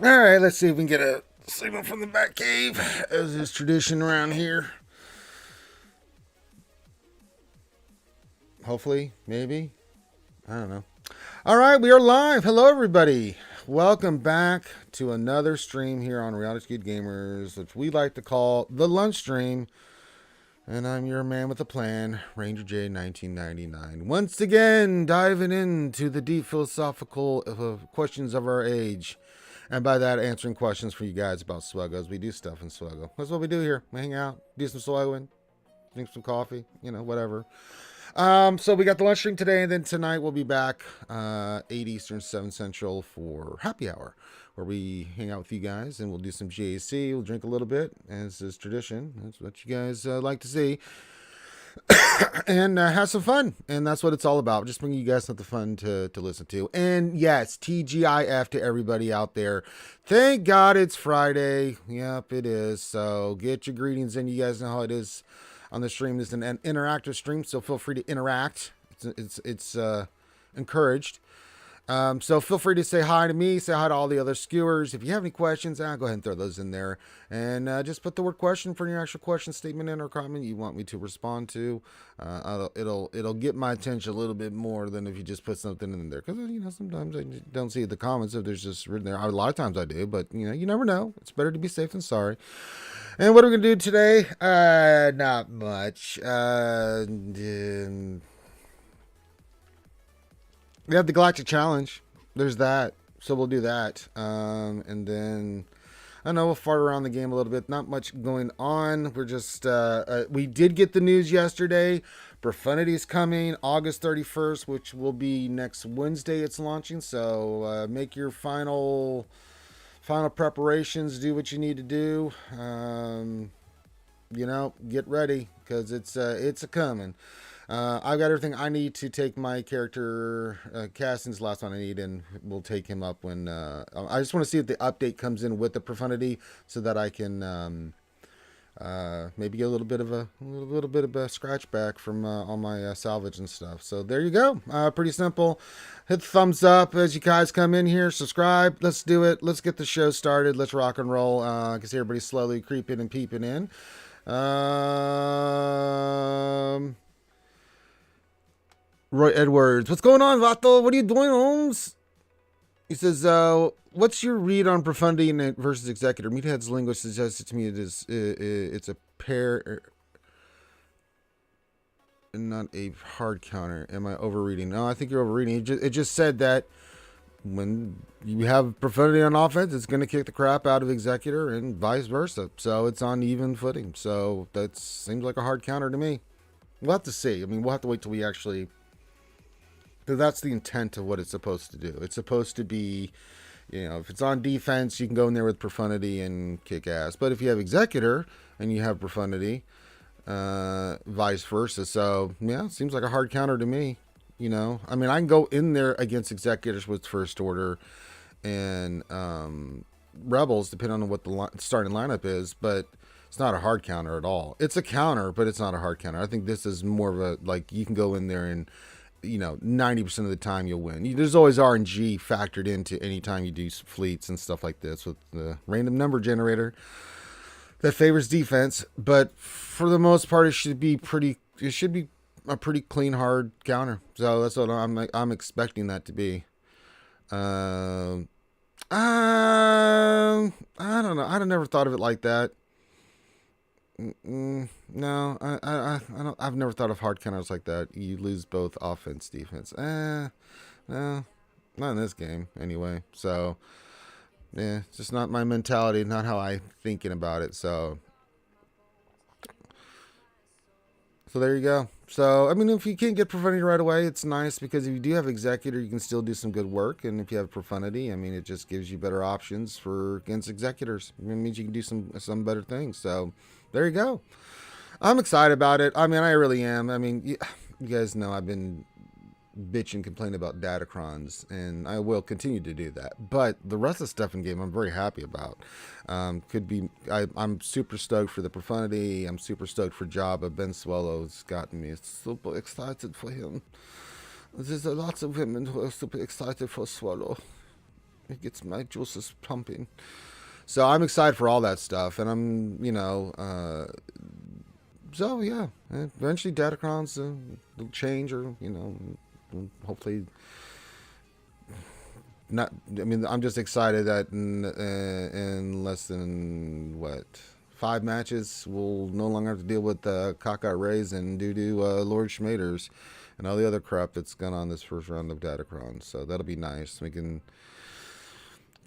All right, let's see if we can get a signal from the back cave, as is tradition around here. Hopefully, maybe. I don't know. All right, we are live. Hello, everybody. Welcome back to another stream here on Reality Skewed Gamers, which we like to call the lunch stream. And I'm your man with a plan, Ranger J 1999. Once again, diving into the deep philosophical questions of our age. And by that, answering questions for you guys about SWGOH. We do stuff in SWGOH. That's what we do here. We hang out, do some SWGOHing, drink some coffee, whatever. So we got the lunch stream today, and then tonight we'll be back 8 Eastern, 7 Central for happy hour, where we hang out with you guys, and we'll do some GAC. We'll drink a little bit, as is tradition. That's what you guys like to see. And have some fun. And that's what it's all about. Just bringing you guys something fun to listen to. And yes, TGIF to everybody out there. Thank God it's Friday. Yep, it is. So get your greetings in. You guys know how it is on the stream. This is an interactive stream, so feel free to interact. It's encouraged. So feel free to say hi to me, say hi to all the other skewers. If you have any questions, go ahead and throw those in there. And just put the word question for your actual question statement in or comment you want me to respond to. It'll get my attention a little bit more than if you just put something in there. Because, sometimes I don't see the comments if there's just written there. A lot of times I do, but, you never know. It's better to be safe than sorry. And what are we going to do today? Not much. We have the Galactic Challenge. There's that. So we'll do that. And then, I don't know, we'll fart around the game a little bit. Not much going on. We're just, we did get the news yesterday. Profunity's coming August 31st, which will be next Wednesday it's launching. So make your final preparations. Do what you need to do. Get ready, because it's a coming. I've got everything I need to take my character. Casting's the last one I need, and we'll take him up when. I just want to see if the update comes in with the profundity, so that I can maybe get a little bit of a scratch back from all my salvage and stuff. So there you go. Pretty simple. Hit the thumbs up as you guys come in here. Subscribe. Let's do it. Let's get the show started. Let's rock and roll. I can see everybody slowly creeping and peeping in. Roy Edwards. What's going on, Vato? What are you doing, Holmes? He says, what's your read on profundity versus executor? Meathead's linguist suggested to me it's a pair and not a hard counter. Am I overreading? No, I think you're overreading. It just said that when you have profundity on offense, it's going to kick the crap out of executor and vice versa. So it's on even footing. So that seems like a hard counter to me. We'll have to see. I mean, we'll have to wait till we actually... That's the intent of what it's supposed to do. It's supposed to be, if it's on defense, you can go in there with profundity and kick ass. But if you have executor and you have profundity, vice versa. So, yeah, it seems like a hard counter to me. I mean, I can go in there against executors with first order and rebels, depending on what the starting lineup is. But it's not a hard counter at all. It's a counter, but it's not a hard counter. I think this is more of a, like, you can go in there and 90% of the time you'll win. There's always RNG factored into any time you do fleets and stuff like this with the random number generator that favors defense. But for the most part, it should be a pretty clean, hard counter. So that's what I'm expecting that to be. I don't know. I'd have never thought of it like that. No, I don't. I've never thought of hard counters like that. You lose both offense, defense. No, not in this game anyway. So, yeah, it's just not my mentality, not how I'm thinking about it. So there you go. So, I mean, if you can't get profundity right away, it's nice, because if you do have executor, you can still do some good work. And if you have profundity, I mean, it just gives you better options against executors. It means you can do some better things. So there you go. I'm excited about it. I mean, I really am. I mean, you guys know I've been bitch and complain about datacrons, and I will continue to do that. But the rest of the stuff in game I'm very happy about. I'm super stoked for the profundity. I'm super stoked for Jabba. Ben Swallow's gotten me super excited for him. There's a lot of women who are super excited for Swallow. It gets my juices pumping. So I'm excited for all that stuff, and I'm, so yeah. Eventually, Datacrons will change, or hopefully not. I mean, I'm just excited that in less than what 5 matches, we'll no longer have to deal with Kaka Rays and Lord Schmaders and all the other crap that's gone on this first round of Datacrons. So that'll be nice. We can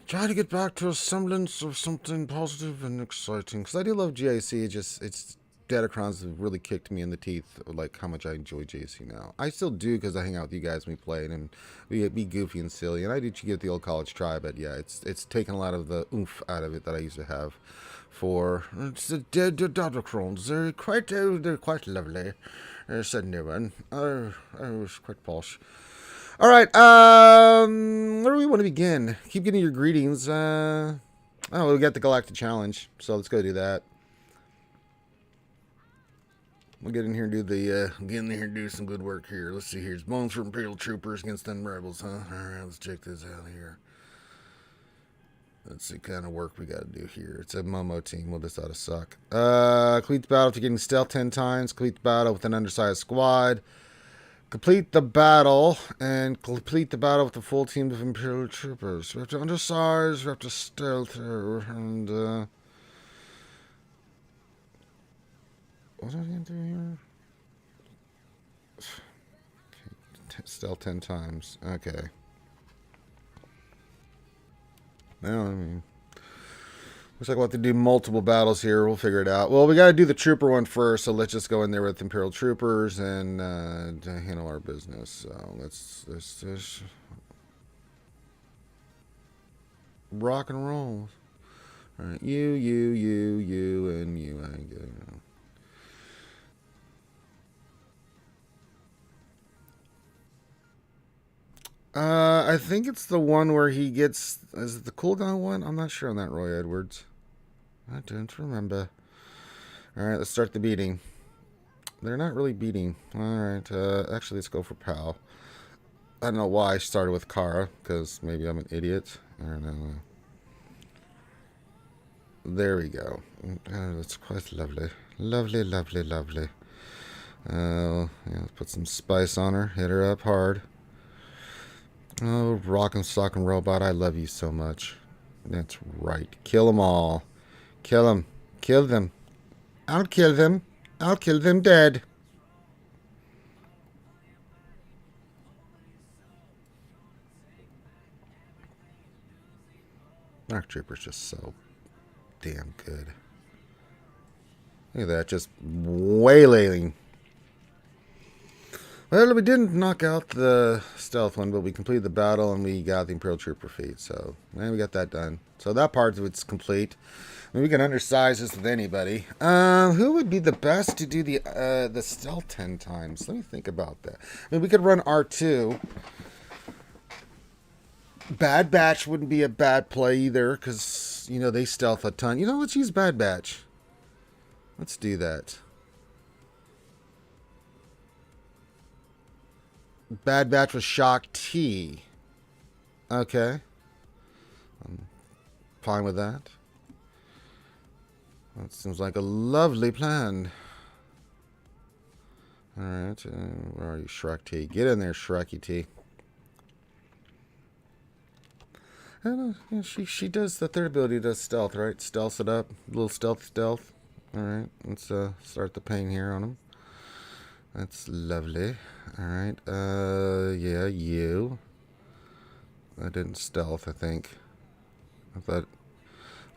try to get back to a semblance of something positive and exciting. Because I do love GIC. It's Datacrons have really kicked me in the teeth, like how much I enjoy JC now. I still do because I hang out with you guys when we play and we be goofy and silly. And I do get the old college try, but yeah, it's taken a lot of the oomph out of it that I used to have. For it's the Datacrons. They're quite lovely. Said no one. I was quite posh. All right, where do we want to begin? Keep getting your greetings. We got the Galactic Challenge, so let's go do that. We'll get in here and do some good work here. Let's see here. It's Bones for Imperial Troopers against them rebels, huh? All right, let's check this out here. Let's see what kind of work we got to do here. It's a Momo team. Well, this ought to suck. Complete the battle after getting stealth 10 times. Complete the battle with an undersized squad. Complete the battle and complete the battle with the full team of Imperial Troopers. We have to undersize, we have to stealth her, and what are we gonna do here? Okay, stealth 10 times. Okay. Now, I mean, looks like we'll have to do multiple battles here. We'll figure it out. Well, we got to do the trooper one first, so let's just go in there with Imperial Troopers and handle our business. So let's rock and roll. All right, you, and you. I get it. I think it's the one where he gets. Is it the cooldown one? I'm not sure on that, Roy Edwards. I don't remember. Alright, let's start the beating. They're not really beating. Alright, actually, let's go for Pal. I don't know why I started with Kara, because maybe I'm an idiot. I don't know. There we go. That's quite lovely. Lovely, lovely, lovely. Yeah, let's put some spice on her. Hit her up hard. Oh, rockin' sockin' robot, I love you so much. That's right. Kill them all. Kill them. Kill them. I'll kill them. I'll kill them dead. Dark Trooper's just so damn good. Look at that, just waylaying. Well, we didn't knock out the stealth one, but we completed the battle and we got the Imperial Trooper feat. So, man, we got that done. So that part of it's complete. I mean, we can undersize this with anybody. Who would be the best to do the stealth 10 times? Let me think about that. I mean, we could run R2. Bad Batch wouldn't be a bad play either, because, they stealth a ton. Let's use Bad Batch. Let's do that. Bad Batch with Shock T. Okay. I'm fine with that. That seems like a lovely plan. Alright. Where are you, Shrek T? Get in there, Shreky T. She does, the third ability does stealth, right? Stealths it up. A little stealth. Alright. Let's start the pain here on him. That's lovely. Alright, yeah, you. I didn't stealth, I think. I thought...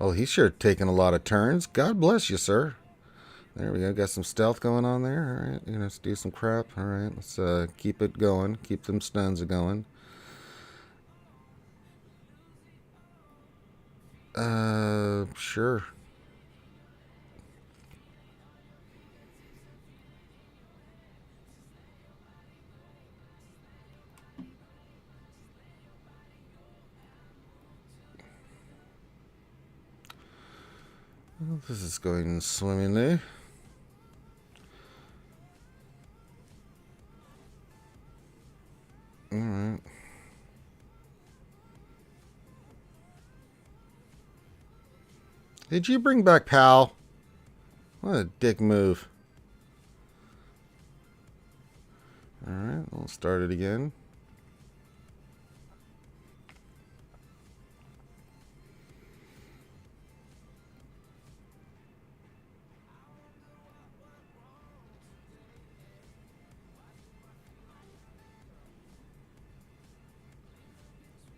Oh, he's sure taking a lot of turns. God bless you, sir. There we go. Got some stealth going on there. Alright, let's do some crap. Alright, let's keep it going. Keep them stuns going. Sure. Well, this is going swimmingly. Alright. Did you bring back Pal? What a dick move. Alright, we'll start it again.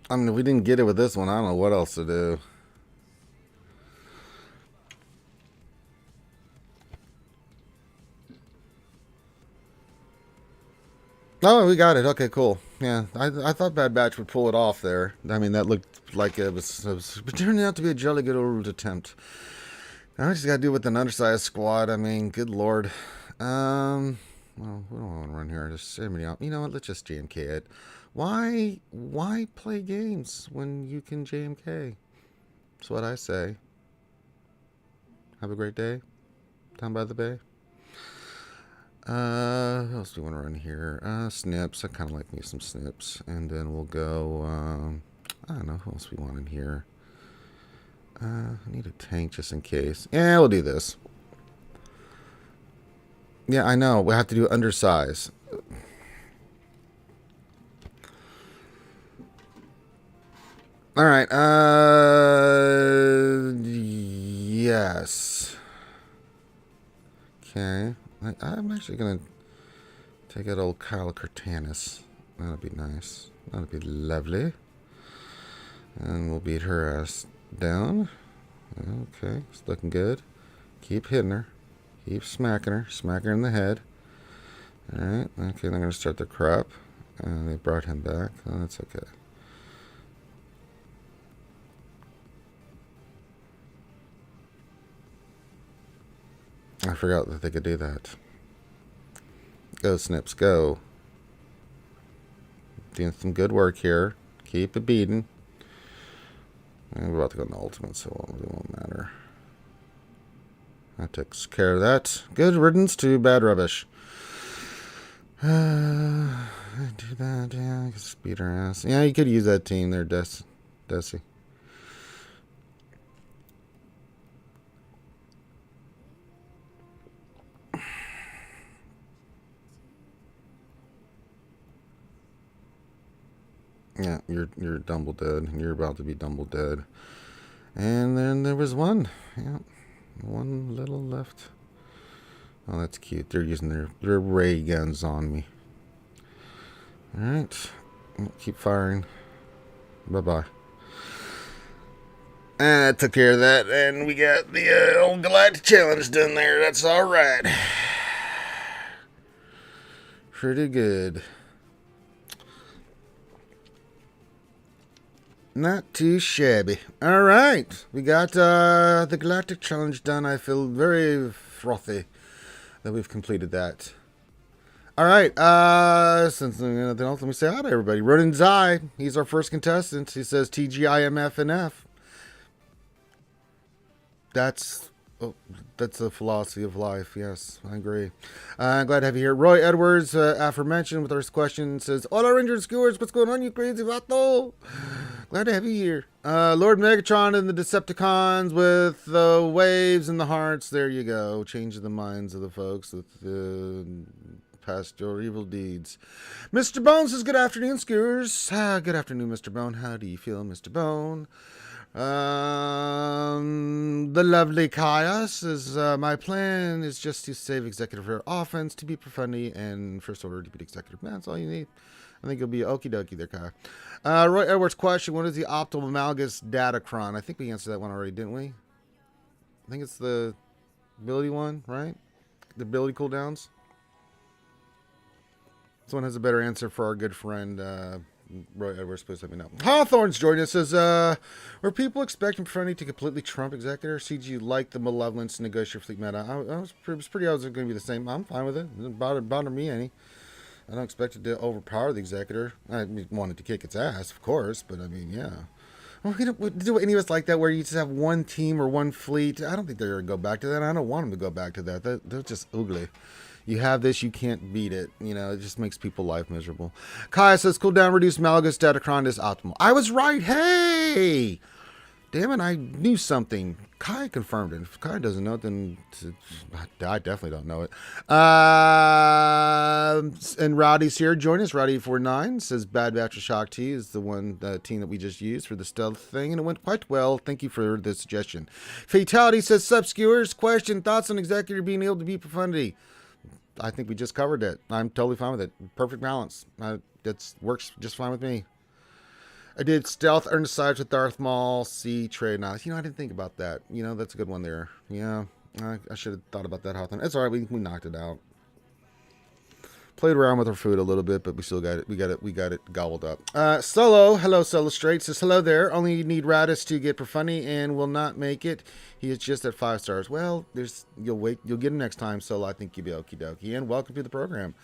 I mean, if we didn't get it with this one, I don't know what else to do. Oh, we got it. Okay, cool. Yeah, I thought Bad Batch would pull it off there. I mean, that looked like it was turning out to be a jolly good old attempt. Now we just gotta do it with an undersized squad. I mean, good lord. Well, we don't want to run here. Just everybody out. You know what? Let's just JMK it. Why play games when you can JMK? That's what I say. Have a great day. Down by the bay. What else do we want to run here? Snips. I kind of like me some snips. And then we'll go, I don't know who else we want in here. I need a tank just in case. Yeah, we'll do this. Yeah, I know. We'll have to do undersize. All right. Yes. Okay. I'm actually going to take out old Kyle Cortanis. That'll be nice. That'll be lovely. And we'll beat her ass down. Okay. It's looking good. Keep hitting her. Keep smacking her. Smack her in the head. Alright. Okay, they're going to start their crap. They brought him back. Oh, that's okay. I forgot that they could do that. Go, Snips, go. Doing some good work here. Keep it beating. And we're about to go in the ultimate, so it really won't matter. That takes care of that. Good riddance to bad rubbish. Do that, yeah. I can speed her ass. Yeah, you could use that team there, Desi. Yeah, you're double dead. You're about to be double dead. And then there was one. Yeah. One little left. Oh, that's cute. They're using their ray guns on me. Alright. Keep firing. Bye-bye. And that took care of that. And we got the old Galactic Challenge done there. That's alright. Pretty good. Not too shabby. All right. We got the Galactic Challenge done. I feel very frothy that we've completed that. All right. Since nothing else, let me say hi to everybody. Ronan Zai. He's our first contestant. He says TGIMF and F. That's a philosophy of life. Yes, I agree. I'm glad to have you here. Roy Edwards, aforementioned, with our question, says, Hola Ranger Skewers, what's going on, you crazy vato? Glad to have you here. Lord Megatron and the Decepticons with the waves and the hearts. There you go. Change the minds of the folks with past your evil deeds. Mr. Bone says, good afternoon, Skewers. Good afternoon, Mr. Bone. How do you feel, Mr. Bone? The lovely Kaya says, my plan is just to save executive for offense, to beat Profundy, and first order to beat executive. That's all you need. I think you'll be okie dokie there, Kaya. Roy Edwards' question, what is the optimal Malgus Datacron? I think we answered that one already, didn't we? I think it's the ability one, right? The ability cooldowns. This one has a better answer for our good friend, Roy Edwards, please let me know. Hawthorne's joining us. Says, were people expecting Profundy to completely trump Executor? CG like the malevolence negotiator fleet meta. I was pretty going to be the same. I'm fine with it. It doesn't bother me any. I don't expect it to overpower the Executor. I wanted to kick its ass, of course, but I mean, yeah. Well, do any of us like that where you just have one team or one fleet? I don't think they're going to go back to that. I don't want them to go back to that. They're just ugly. You have this, you can't beat it. You know, it just makes people life miserable. Kaya says, cooldown reduced Malgus Datacron is optimal. I was right. Hey! Damn it, I knew something. Kai confirmed it. If Kai doesn't know it, then I definitely don't know it. And Rowdy's here. Join us. Rowdy49 says Bad Batch of Shock T is the team that we just used for the stealth thing, and it went quite well. Thank you for the suggestion. Fatality says, Sup, skewers? Question, thoughts on executive being able to beat profundity? I think we just covered it. I'm totally fine with it. Perfect balance. That works just fine with me. I did stealth, earn the sides with Darth Maul, C, trade. Now, I didn't think about that. That's a good one there. Yeah, I should have thought about that, Hawthorne. It's all right. We knocked it out. Played around with our food a little bit, but we still got it. We got it gobbled up. Solo, hello, Solo Straight says hello there. Only need Radis to get Profunny and will not make it. He is just at 5 stars. Well, you'll get him next time, Solo. I think you'll be okie dokie. And welcome to the program.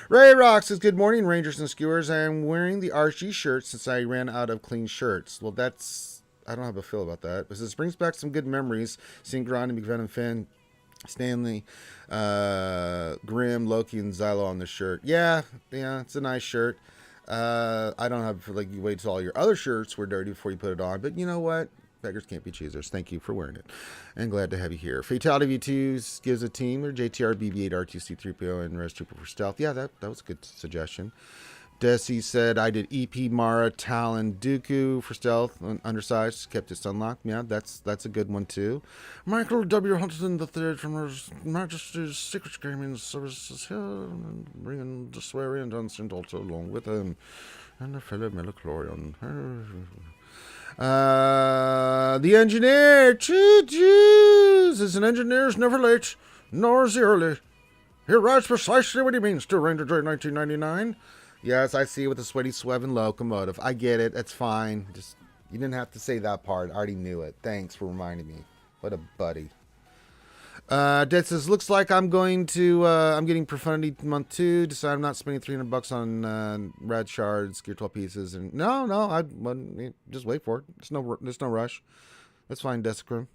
Ray Rock says good morning, Rangers and Skewers. I am wearing the RSG shirt since I ran out of clean shirts. Well, I don't have a feel about that. This brings back some good memories. Seeing Grant and McVenom Finn, Stanley, Grim, Loki, and Xylo on the shirt. Yeah, it's a nice shirt. I don't have you wait till all your other shirts were dirty before you put it on. But you know what? Beggars can't be choosers. Thank you for wearing it. And glad to have you here. Fatality V2 gives a team or JTR, BB8, R2C3PO, and Res Trooper for stealth. Yeah, that was a good suggestion. Desi said, I did EP, Mara, Talon, Dooku for stealth, undersized, kept it unlocked. Yeah, that's a good one too. Michael W. Huntington III from His Majesty's Secret Gaming Services here, bringing the swearing Johnson also along with him, and the fellow Melachlorian. The engineer, choo-choos, is an engineer's never late, nor is he early. He writes precisely what he means to Ranger J 1999. Yes, I see with the sweaty sweven locomotive. I get it. It's fine. Just you didn't have to say that part. I already knew it. Thanks for reminding me. What a buddy. Dead says, looks like I'm getting Profundity month 2. Decide I'm not spending $300 on rad shards, gear 12 pieces, and no, just wait for it. There's no rush. That's fine, Desicrum.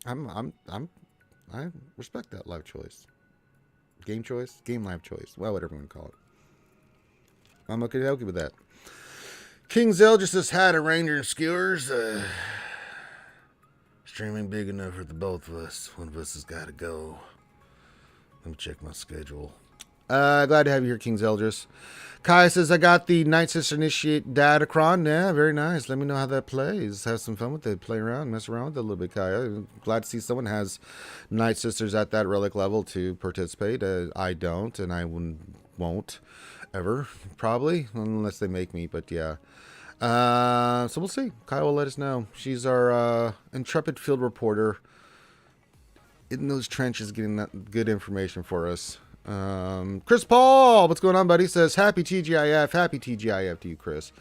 I respect that life choice. Game choice? Game life choice. Well, whatever you want to call it. I'm okay with that. King Zell just had a Ranger and Skewers. Streaming big enough for the both of us. One of us has got to go. Let me check my schedule. Glad to have you here, King's Eldris. Kai says, I got the Night Sister Initiate Datacron. Yeah, very nice. Let me know how that plays. Have some fun with it. Play around, mess around with it a little bit, Kai. I'm glad to see someone has Night Sisters at that relic level to participate. I don't, and I won't ever, probably, unless they make me, but yeah. So we'll see. Kai will let us know. She's our intrepid field reporter in those trenches getting that good information for us. Chris Paul, what's going on, buddy? Says happy TGIF to you, Chris.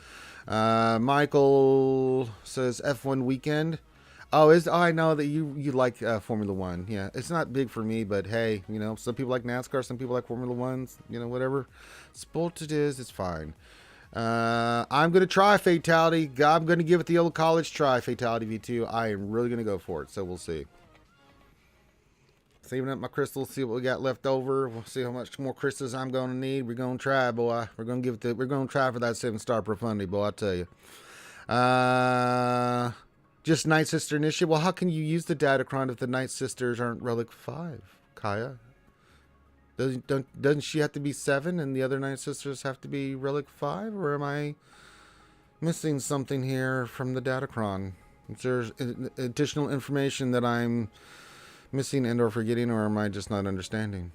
Michael says F1 weekend. I know that you like Formula One. Yeah, it's not big for me, but hey, some people like NASCAR, some people like Formula Ones. Whatever sport it is, it's fine. I'm gonna try Fatality. I'm gonna give it the old college try. Fatality V2. I am really gonna go for it. So we'll see. Saving up my crystals, see what we got left over. We'll see how much more crystals I'm gonna need. We're gonna try, boy. We're gonna try for that 7-star profundity, boy. I tell you. Just Night Sister Initiative. Well, how can you use the Datacron if the Night Sisters aren't Relic 5, Kaya? Doesn't she have to be 7 and the other Night Sisters have to be Relic 5? Or am I missing something here from the Datacron? Is there additional information that I'm missing and or forgetting, or am I just not understanding?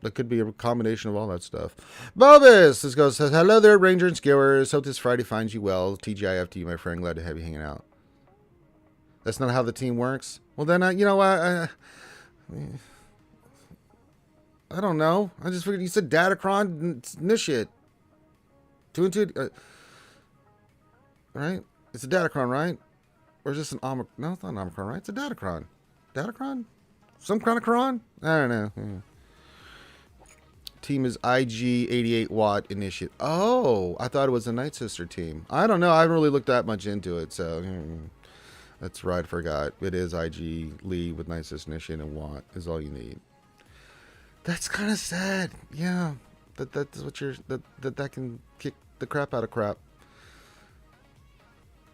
That could be a combination of all that stuff. Bobus says, hello there, Ranger and Skewers. Hope this Friday finds you well. TGIF to you, my friend. Glad to have you hanging out. That's not how the team works. Well, then, I don't know. I just figured you said Datacron initiate. 2 and 2. Right? It's a Datacron, right? Or is this an Omicron? No, it's not an Omicron, right? It's a Datacron. Datacron? Some kind of Cron? I don't know. Yeah. Team is IG 88 watt initiate. Oh, I thought it was a Night Sister team. I don't know. I haven't really looked that much into it, so that's right. I forgot. It is IG Lee with Night Sister initiate and watt is all you need. That's kind of sad. Yeah, that's what that can kick the crap out of crap.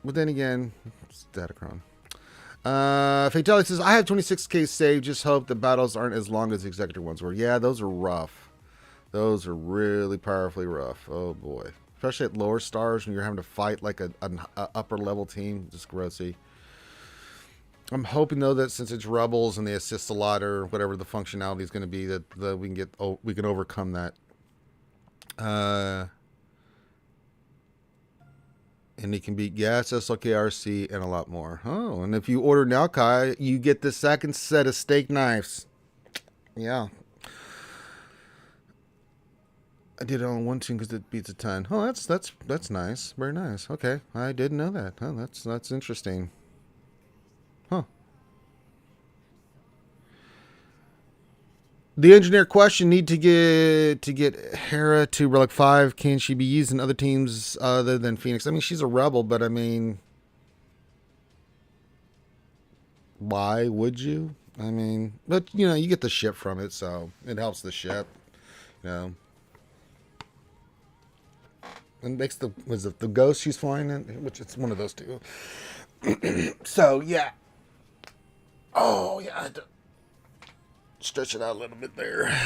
But then again, it's Datacron. Fatality says, I have 26k saved. Just hope the battles aren't as long as the executive ones were. Yeah, those are rough. Those are really powerfully rough. Oh boy. Especially at lower stars when you're having to fight like an upper level team. Just grossy. I'm hoping though that since it's rebels and they assist a lot or whatever the functionality is going to be, that we can overcome that. And he can beat Gas, SLKRC, and a lot more. Oh, and if you order now, Kai, you get the second set of steak knives. Yeah. I did it on one tune because it beats a ton. Oh, that's nice. Very nice. Okay, I didn't know that. Oh, that's interesting. Huh. The engineer question need to get Hera to Relic 5. Can she be used in other teams other than Phoenix? I mean, she's a rebel, but I mean, why would you? I mean, but you know, you get the ship from it, so it helps the ship. You know, and makes the ghost she's flying in, which it's one of those two. So yeah. Oh yeah. I had to stretch it out a little bit there.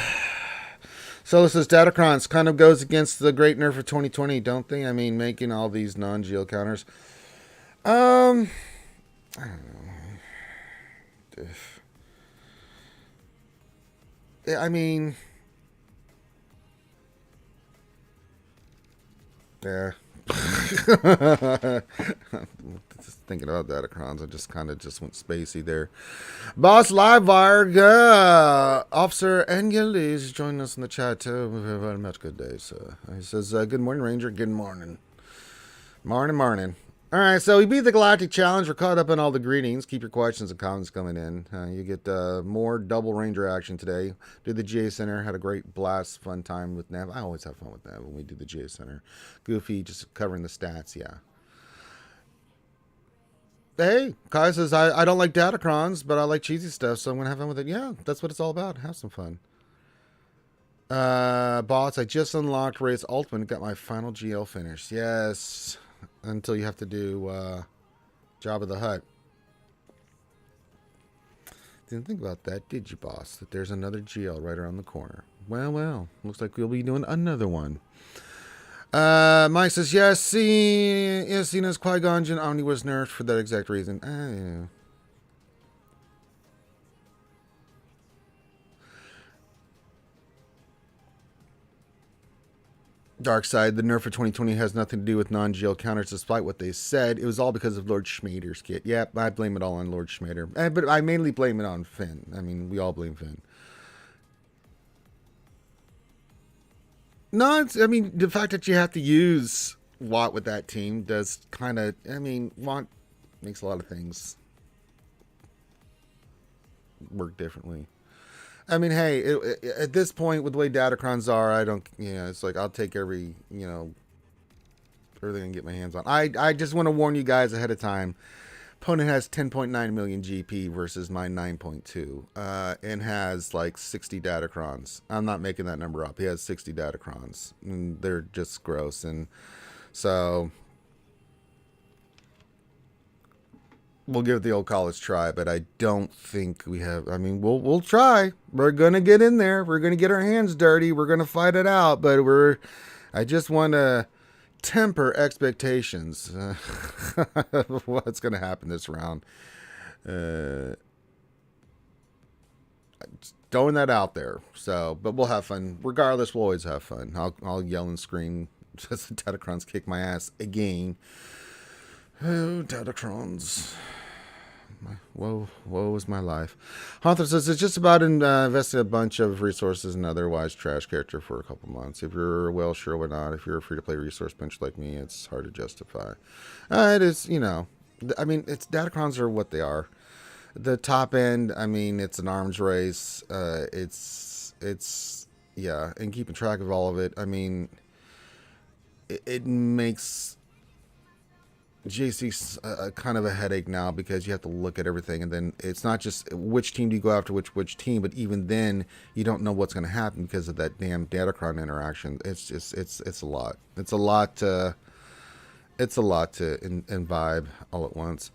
So this is Datacrons kind of goes against the great nerf of 2020, don't they? I mean, making all these non-geo counters. I don't know. I mean, yeah. Just thinking about Datacrons, I just kind of went spacey there. Boss Livewire, Officer Engel is joining us in the chat too. We've had a much good day. So he says, "Good morning, Ranger. Good morning, morning." All right, so we beat the Galactic Challenge. We're caught up in all the greetings. Keep your questions and comments coming in. You get more double Ranger action today. Did the GA Center. Had a great blast, fun time with Nav. I always have fun with Nav when we do the GA Center. Goofy, just covering the stats, yeah. Hey, Kai says, I don't like Datacrons, but I like cheesy stuff, so I'm going to have fun with it. Yeah, that's what it's all about. Have some fun. Bots, I just unlocked Race Ultimate and got my final GL finish. Yes. Until you have to do Jabba the Hutt. Didn't think about that, did you, boss? That there's another GL right around the corner. Well. Looks like we'll be doing another one. Mike says, yes, seen as Qui-Gon Jinn Omni was nerfed for that exact reason. Yeah. Dark Side, the nerf for 2020 has nothing to do with non-GL counters, despite what they said. It was all because of Lord Schmader's kit. Yeah, I blame it all on Lord Schmader. But I mainly blame it on Finn. I mean, we all blame Finn. No, I mean, the fact that you have to use Watt with that team does kind of, I mean, Watt makes a lot of things work differently. I mean, hey, at this point, with the way Datacrons are, I don't, it's like I'll take everything I can get my hands on. I just want to warn you guys ahead of time. Opponent has 10.9 million GP versus my 9.2, and has like 60 Datacrons. I'm not making that number up. He has 60 Datacrons, and they're just gross. And so we'll give it the old college try, but I don't think we have. I mean, we'll try. We're gonna get in there. We're gonna get our hands dirty. We're gonna fight it out. But I just want to temper expectations. What's gonna happen this round? Throwing that out there. So, but we'll have fun. Regardless, we'll always have fun. I'll yell and scream just the Datacrons kick my ass again. Oh, Datacrons. Woe is my life. Haunter says it's just about investing a bunch of resources in otherwise trash character for a couple months. If you're well, sure, why not? If you're a free-to-play resource bench like me, it's hard to justify. It is, I mean, it's Datacrons are what they are. The top end, I mean, it's an arms race. It's and keeping track of all of it. I mean, it makes JC's kind of a headache now because you have to look at everything, and then it's not just which team do you go after which team, but even then you don't know what's going to happen because of that damn Datacron interaction. It's a lot. It's a lot. It's a lot to imbibe all at once.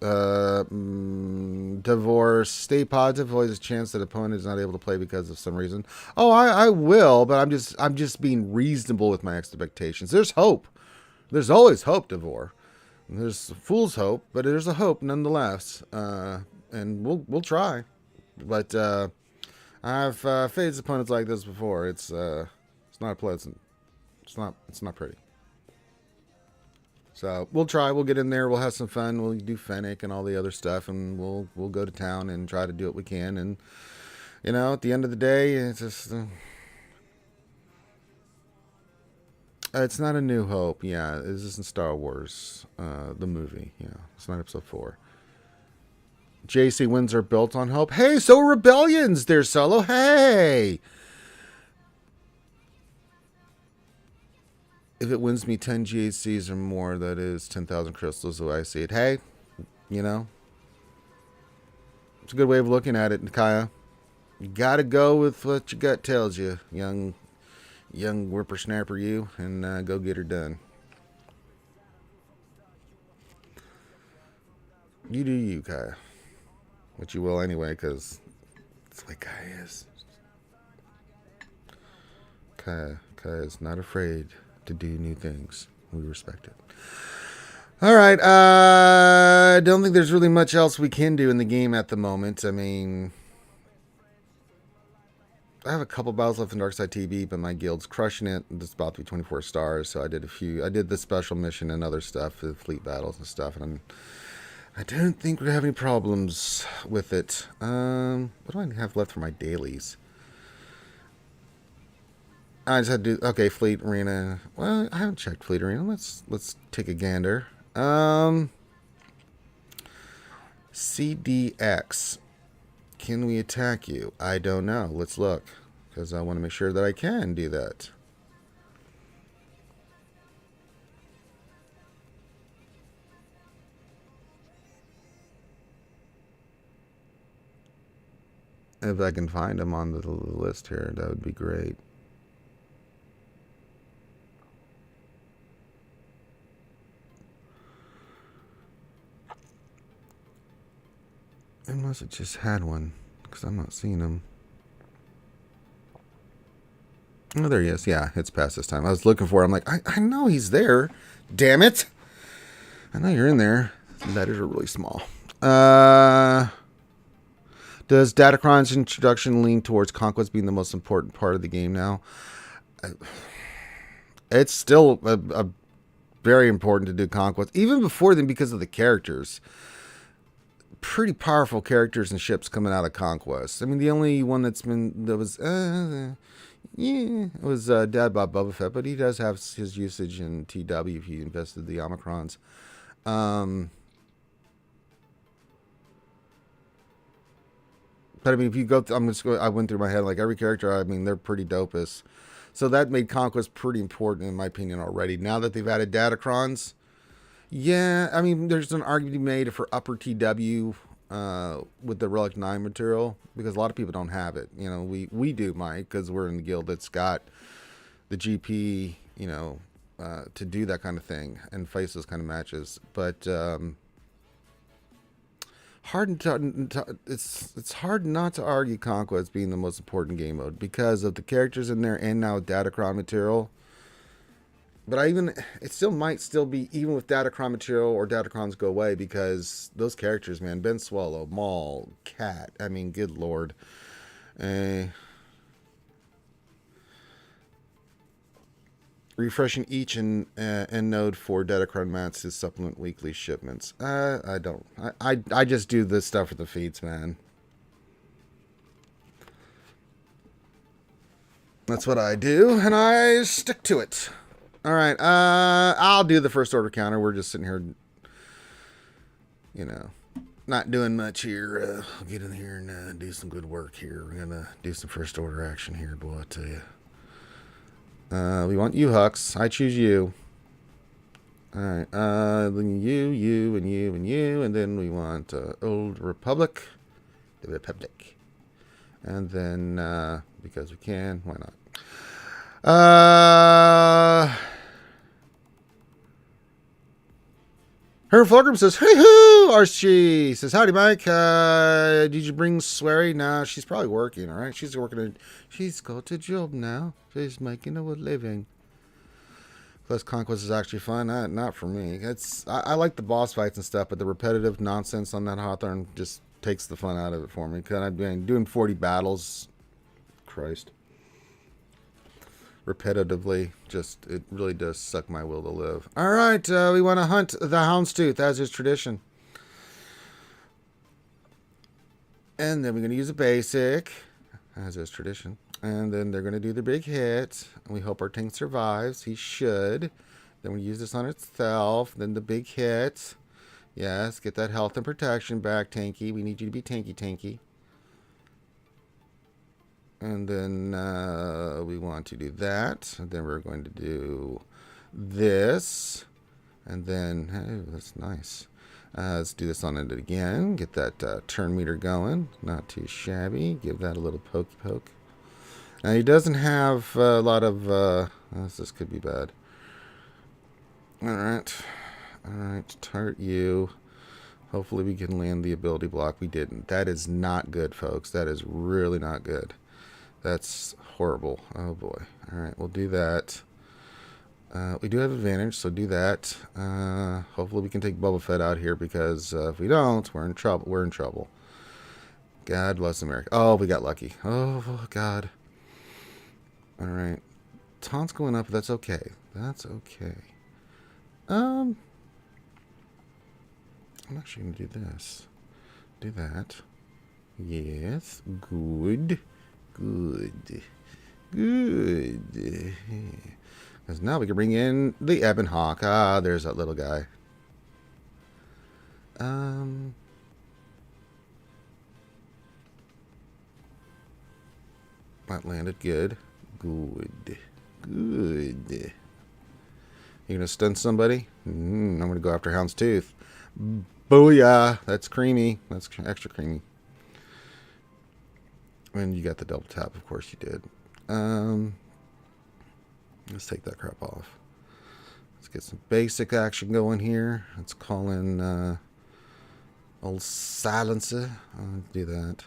Divorce. Stay positive. Always a chance that opponent is not able to play because of some reason. Oh, I will, but I'm just being reasonable with my expectations. There's hope. There's always hope, Devore. There's fool's hope, but there's a hope nonetheless. And we'll try. But I've faced opponents like this before. It's not pleasant. It's not pretty. So we'll try. We'll get in there. We'll have some fun. We'll do Fennec and all the other stuff, and we'll go to town and try to do what we can. And at the end of the day, it's just it's not A New Hope. Yeah, this isn't Star Wars, the movie. Yeah, it's not episode 4. JC wins are built on hope. Hey, so rebellions there, Solo. Hey. If it wins me 10 GHCs or more, that is 10,000 crystals, the way I see it. Hey, it's a good way of looking at it, Nakaya. You gotta go with what your gut tells you, young whippersnapper you, and go get her done. You do you, Kaya. Which you will anyway, because it's the way Kaya is. Kaya is not afraid to do new things. We respect it. All right. I don't think there's really much else we can do in the game at the moment. I mean, I have a couple battles left in Darkside TV, but my guild's crushing it. It's about to be 24 stars, so I did the special mission and other stuff, the fleet battles and stuff, and I don't think we have any problems with it. What do I have left for my dailies? I just had to do, okay, Fleet Arena. Well, I haven't checked Fleet Arena. Let's take a gander. CDX. Can we attack you? I don't know. Let's look, because I want to make sure that I can do that. If I can find them on the list here, that would be great. Unless it just had one, because I'm not seeing him. Oh, there he is. Yeah, it's past this time. I was looking for him. I'm like, I know he's there. Damn it. I know you're in there. Letters are really small. Does Datacron's introduction lean towards Conquest being the most important part of the game now? It's still a very important to do Conquest. Even before then, because of the characters. Pretty powerful characters and ships coming out of Conquest. I mean, the only one that was Dad Bob Boba Fett, but he does have his usage in TW if he invested the Omicrons. But I mean, if you go, I went through my head like every character. I mean, they're pretty dopest. So that made Conquest pretty important in my opinion already. Now that they've added Datacrons. Yeah, I mean, there's an argument to be made for upper TW with the Relic 9 material, because a lot of people don't have it. We do, Mike, because we're in the guild that's got the GP, to do that kind of thing and face those kind of matches. But it's hard not to argue Conquest being the most important game mode because of the characters in there and now Datacron material. But it still might still be, even with Datacron material or Datacrons go away, because those characters, man, Ben Swallow, Maul, Cat, I mean, good lord. Refreshing each end node for Datacron mats to supplement weekly shipments. I don't. I just do this stuff for the feeds, man. That's what I do, and I stick to it. All right, I'll do the first order counter. We're just sitting here, not doing much here. I'll get in here and do some good work here. We're going to do some first order action here, boy, I tell you. We want you, Hux. I choose you. All right, then you, and you, and you, and then we want Old Republic, the Republic. And then, because we can, why not? Her Fulcrum says, "Hey hoo!" RSG says, "Howdy, Mike. Did you bring Swery?" Nah, she's probably working. All right, she's working. She's got a job now. She's making a living. Plus, Conquest is actually fun. Not for me. I like the boss fights and stuff, but the repetitive nonsense on that Hawthorne just takes the fun out of it for me. Cause I've been doing 40 battles. Christ. Repetitively, just it really does suck my will to live. All right, we want to hunt the houndstooth as is tradition, and then we're going to use a basic as is tradition, and then they're going to do the big hit, and we hope our tank survives. He should. Then we use this on itself. Then the big hit. Yes, get that health and protection back, tanky. We need you to be tanky. And then we want to do that. And then we're going to do this. And then, hey, that's nice. Let's do this on it again. Get that turn meter going. Not too shabby. Give that a little pokey poke. Now, he doesn't have a lot of... this could be bad. Alright. Alright, tart you. Hopefully we can land the ability block. We didn't. That is not good, folks. That is really not good. That's horrible. Oh boy. Alright, we'll do that. We do have advantage, so do that. Hopefully we can take Boba Fett out here, because if we don't, we're in trouble. We're in trouble. God bless America. Oh, we got lucky. Oh, God. Alright. Taunt's going up, but that's okay. That's okay. I'm actually going to do this. Do that. Yes. Good. Good. Because now we can bring in the Ebon Hawk. Ah, there's that little guy. That landed good. Good. Good. You gonna stun somebody? I'm gonna go after Houndstooth. Booyah! That's creamy. That's extra creamy. And you got the double tap, of course you did. Let's take that crap off. Let's get some basic action going here. Let's call in old Silencer. I'll do that.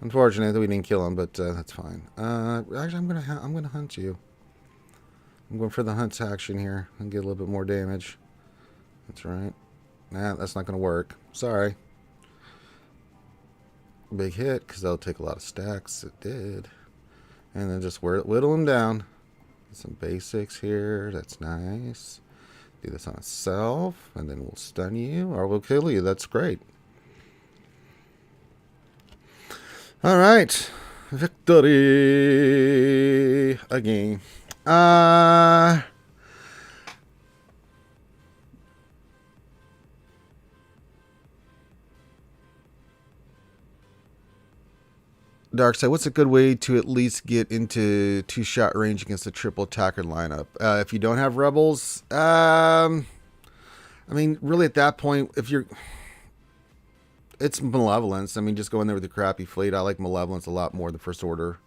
Unfortunately, we didn't kill him, but that's fine. Actually, I'm gonna hunt you. I'm going for the hunt action here and get a little bit more damage. That's right. Nah, that's not gonna work. Sorry. Big hit, because that'll take a lot of stacks. It did. And then just whittle him down. Get some basics here. That's nice. Do this on itself, and then we'll stun you, or we'll kill you. That's great. All right. Victory again. Darkseid, what's a good way to at least get into 2-shot range against a triple attacker lineup? If you don't have rebels, I mean, really at that point, if you're... It's Malevolence. I mean, just go in there with the crappy fleet. I like Malevolence a lot more than First Order.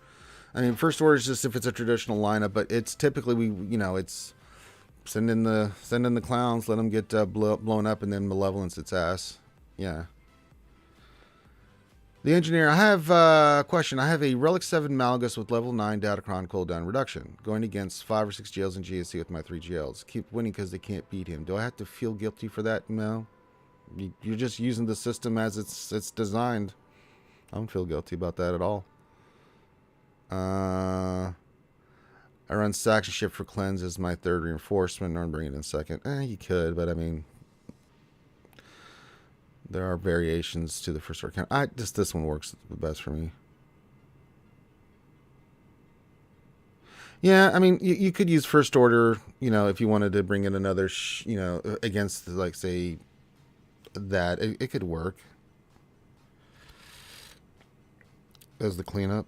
I mean, First Order is just if it's a traditional lineup, but it's typically, it's send in the clowns, let them get blown up, and then Malevolence its ass. Yeah. The Engineer, I have a question. I have a Relic 7 Malgus with level 9 Datacron cooldown reduction, going against 5 or 6 GLs in GSC with my 3 GLs. Keep winning because they can't beat him. Do I have to feel guilty for that? No. You're just using the system as it's designed. I don't feel guilty about that at all. I run Saxon Ship for Cleanse as my 3rd reinforcement, or bring it in 2nd. You could, but I mean... There are variations to the First Order count. This one works the best for me. Yeah, I mean, you could use First Order, if you wanted to bring in another, against, like, say, that. It could work. As the cleanup.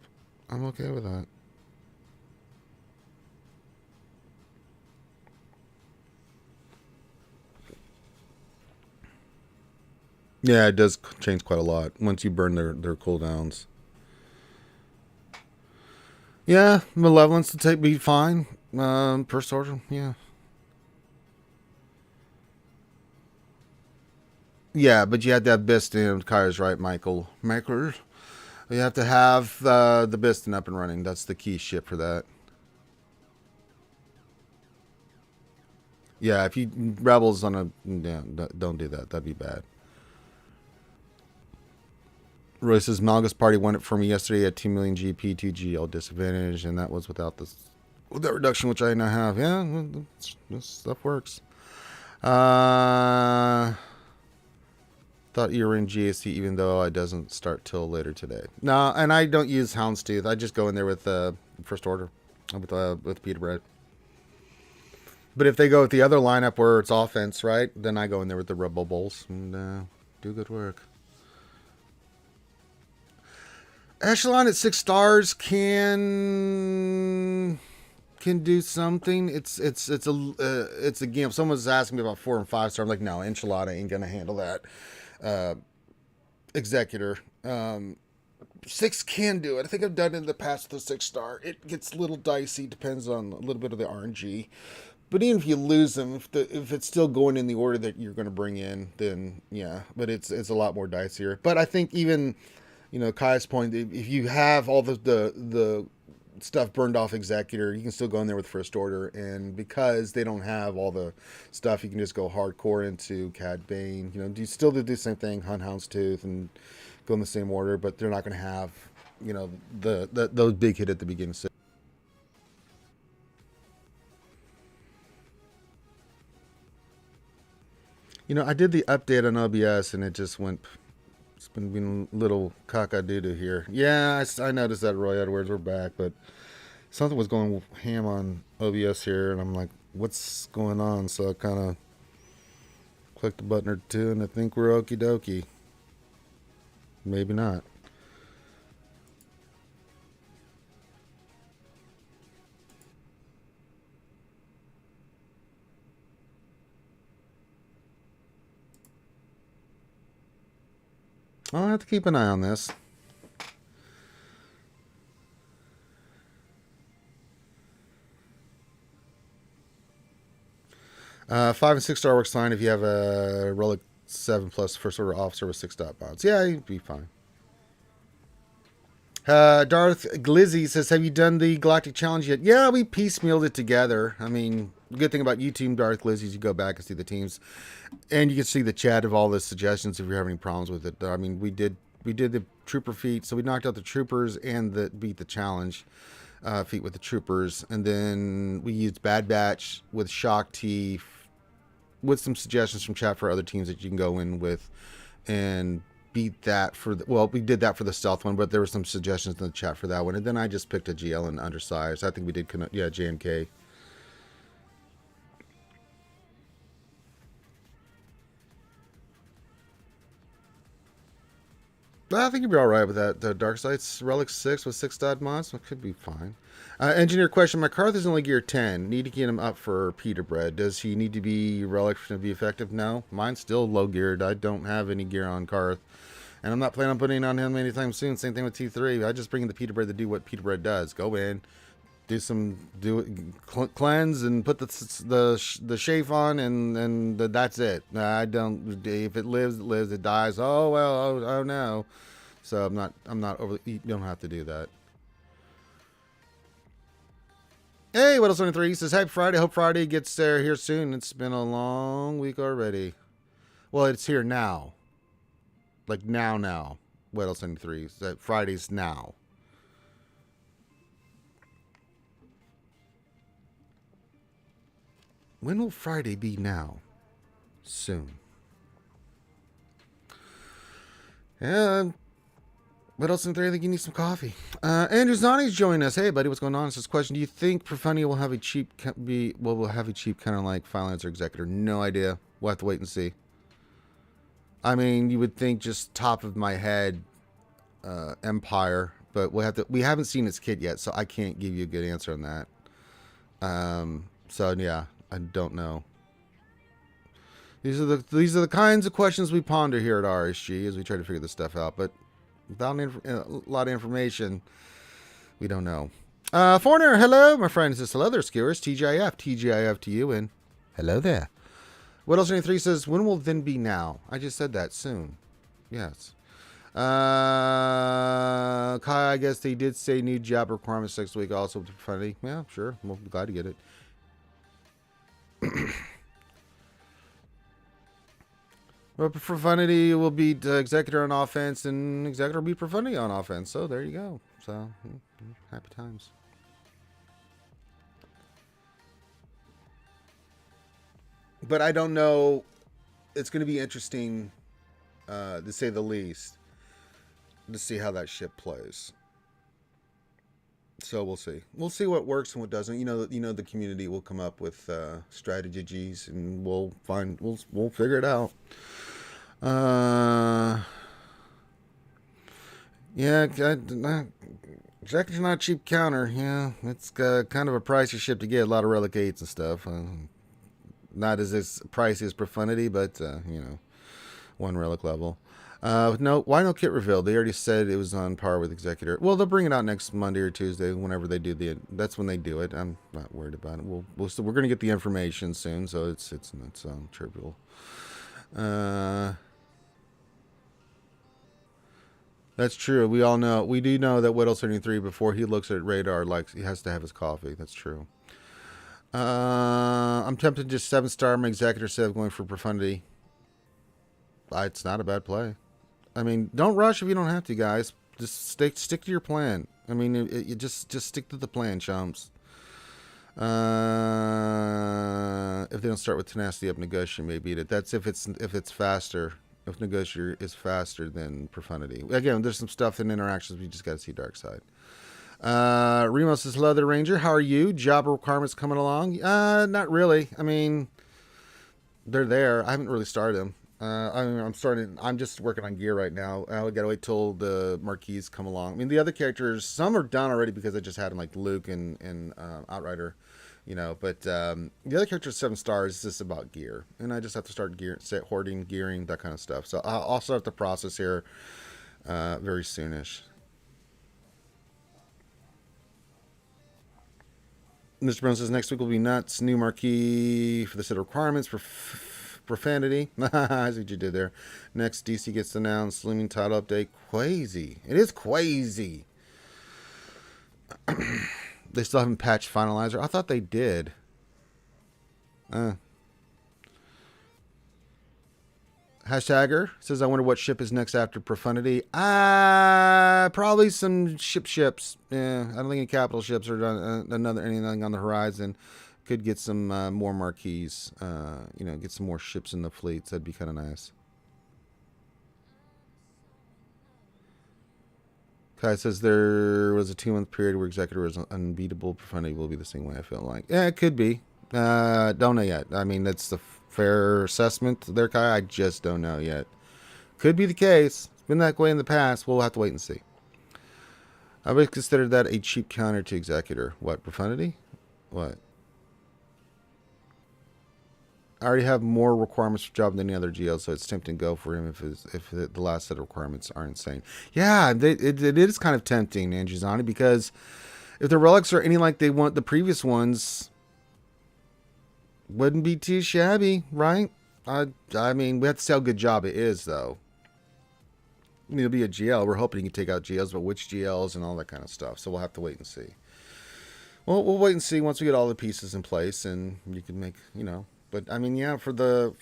I'm okay with that. Yeah, it does change quite a lot once you burn their cooldowns. Yeah, Malevolence to be fine. First Order, yeah. Yeah, but you had to have Biston and cars, right, Michael? Michael, you have to have the Biston up and running. That's the key ship for that. Yeah, if you rebels on a yeah, don't do that. That'd be bad. Roy says Malgus party won it for me yesterday at 2 million GP 2GL disadvantage, and that was without this with that reduction, which I now have. Yeah, this stuff works. Thought you were in GSC, even though it doesn't start till later today. No, and I don't use Houndstooth. I just go in there with First Order, with Peter Bread. But if they go with the other lineup where it's offense, right, then I go in there with the Rebel Bulls and do good work. Echelon at 6 stars can do something. It's a game. Someone's asking me about 4 and 5 star. I'm like, no, Enchilada ain't gonna handle that. Executor 6 can do it. I think I've done it in the past with a 6 star. It gets a little dicey. Depends on a little bit of the RNG. But even if you lose them, if it's still going in the order that you're going to bring in, then yeah. But it's a lot more dicier. But I think even, Kai's point, if you have all the stuff burned off Executor, you can still go in there with First Order. And because they don't have all the stuff, you can just go hardcore into Cad Bane. You still do the same thing, Hunt Houndstooth, and go in the same order. But they're not going to have, those big hit at the beginning. I did the update on OBS and it just went. It's been being a little cock-a-doodle here. Yeah, I noticed that, Roy Edwards. We're back, but something was going ham on OBS here, and I'm like, what's going on? So I kind of clicked the button or two, and I think we're okie dokie. Maybe not. I'll have to keep an eye on this. $5 and $6 works fine if you have a Relic 7 plus First Order officer with 6 dot bonds. Yeah, you'd be fine. Darth Glizzy says, have you done the Galactic Challenge yet? Yeah, we piecemealed it together. I mean, the good thing about YouTube, Darth Glizzy, is you go back and see the teams. And you can see the chat of all the suggestions if you're having any problems with it. I mean, we did the trooper feat, so we knocked out the troopers and beat the challenge feat with the troopers. And then we used Bad Batch with Shock T with some suggestions from chat for other teams that you can go in with and beat that we did that for the stealth one, but there were some suggestions in the chat for that one, and then I just picked a GL and undersized. I think we did JMK. I think you'd be all right with that. The Dark Sight's Relic 6 with 6 dot mods, it could be fine. Engineer question: my Karth is only gear 10. Need to get him up for Peter Bread. Does he need to be Relic to be effective? No, mine's still low geared. I don't have any gear on Karth. And I'm not planning on putting on him anytime soon. Same thing with T3. I just bring in the Peter Bread to do what Peter Bread does. Go in, cleanse, and put the chafe on, and that's it. I don't. If it lives, it lives. It dies. Oh well. Oh no. So I'm not over. You don't have to do that. Hey, what else? 23 says, happy Friday. Hope Friday gets here soon. It's been a long week already. Well, it's here now. Like now. What else? 73 that Friday's now. When will Friday be now? Soon. Yeah. What else? I think you need some coffee. Andrew Zani's joining us. Hey, buddy, what's going on? This question: do you think Profania will have a cheap kind of like Firelancer Executor? No idea. We'll have to wait and see. I mean, you would think just top of my head, Empire, but we haven't seen its kit yet, so I can't give you a good answer on that. So yeah, I don't know. These are the kinds of questions we ponder here at RSG as we try to figure this stuff out, but without a lot of information, we don't know. Foreigner, hello, my friend says hello there, skewers. TGIF to you, and hello there. What else? 3 says, when will then be now? I just said that soon. Yes. Kai, I guess they did say new job requirements next week also for funny. Yeah, sure. We'll be glad to get it. Well, Profundity will be Executor on offense, and Executor will be Profundity on offense. So there you go. So happy times. But I don't know. It's going to be interesting, to say the least, to see how that ship plays. So we'll see. We'll see what works and what doesn't. You know, the community will come up with strategies, and we'll figure it out. Yeah, Executor's not a cheap counter. Yeah, it's kind of a pricey ship to get. A lot of relicates and stuff. Not as pricey as Profundity, but one relic level. No, why no kit reveal? They already said it was on par with Executor. Well, they'll bring it out next Monday or Tuesday, whenever they do that's when they do it. I'm not worried about it. We're going to get the information soon, so it's trivial. That's true. We all know. We do know that Whittle 73, before he looks at radar, he has to have his coffee. That's true. I'm tempted to just 7-star my Executor instead of going for Profundity. It's not a bad play. I mean, don't rush if you don't have to, guys. Just stick to your plan. I mean, you just stick to the plan, chumps. If they don't start with Tenacity up, Negotiator may beat it. That's if it's faster. If Negotiator is faster than Profundity. Again, there's some stuff in interactions we just got to see dark side. Remo says, Leather Ranger, how are you? Job requirements coming along? Not really. I mean, they're there. I haven't really started them. I'm just working on gear right now. I gotta wait till the marquees come along. I mean, the other characters, some are done already because I just had them, like Luke and Outrider, But the other characters, 7 stars, is just about gear, and I just have to start hoarding, gearing, that kind of stuff. So I'll also have to process here very soonish. Mr. Brown says next week will be nuts. New marquee for the set of requirements for Profanity. I see what you did there. Next, DC gets announced. Looming title update. Quasi. It is Quasi. They still haven't patched Finalizer. I thought they did. Hashtagger says, I wonder what ship is next after Profundity. Probably some ships. Yeah, I don't think any capital ships are anything on the horizon. Could get some more marquees. Get some more ships in the fleets. That'd be kind of nice. Kai says there was a 2-month period where Executor was unbeatable. Profundity will be the same way, I feel like. Yeah, it could be. Don't know yet. I mean, that's the fair assessment there, Kai. I just don't know yet. Could be the case. It's been that way in the past. We'll have to wait and see. I would consider that a cheap counter to Executor. What, Profundity? What? I already have more requirements for job than any other GL, so it's tempting to go for him if the last set of requirements are insane. Yeah, it is kind of tempting, Angiozani, because if the relics are any like they want the previous ones, wouldn't be too shabby, right? I mean, we have to see how good job it is, though. I mean, it'll be a GL. We're hoping you can take out GLs, but which GLs and all that kind of stuff. So we'll have to wait and see. Well, we'll wait and see once we get all the pieces in place, and you can make, But I mean, yeah, for the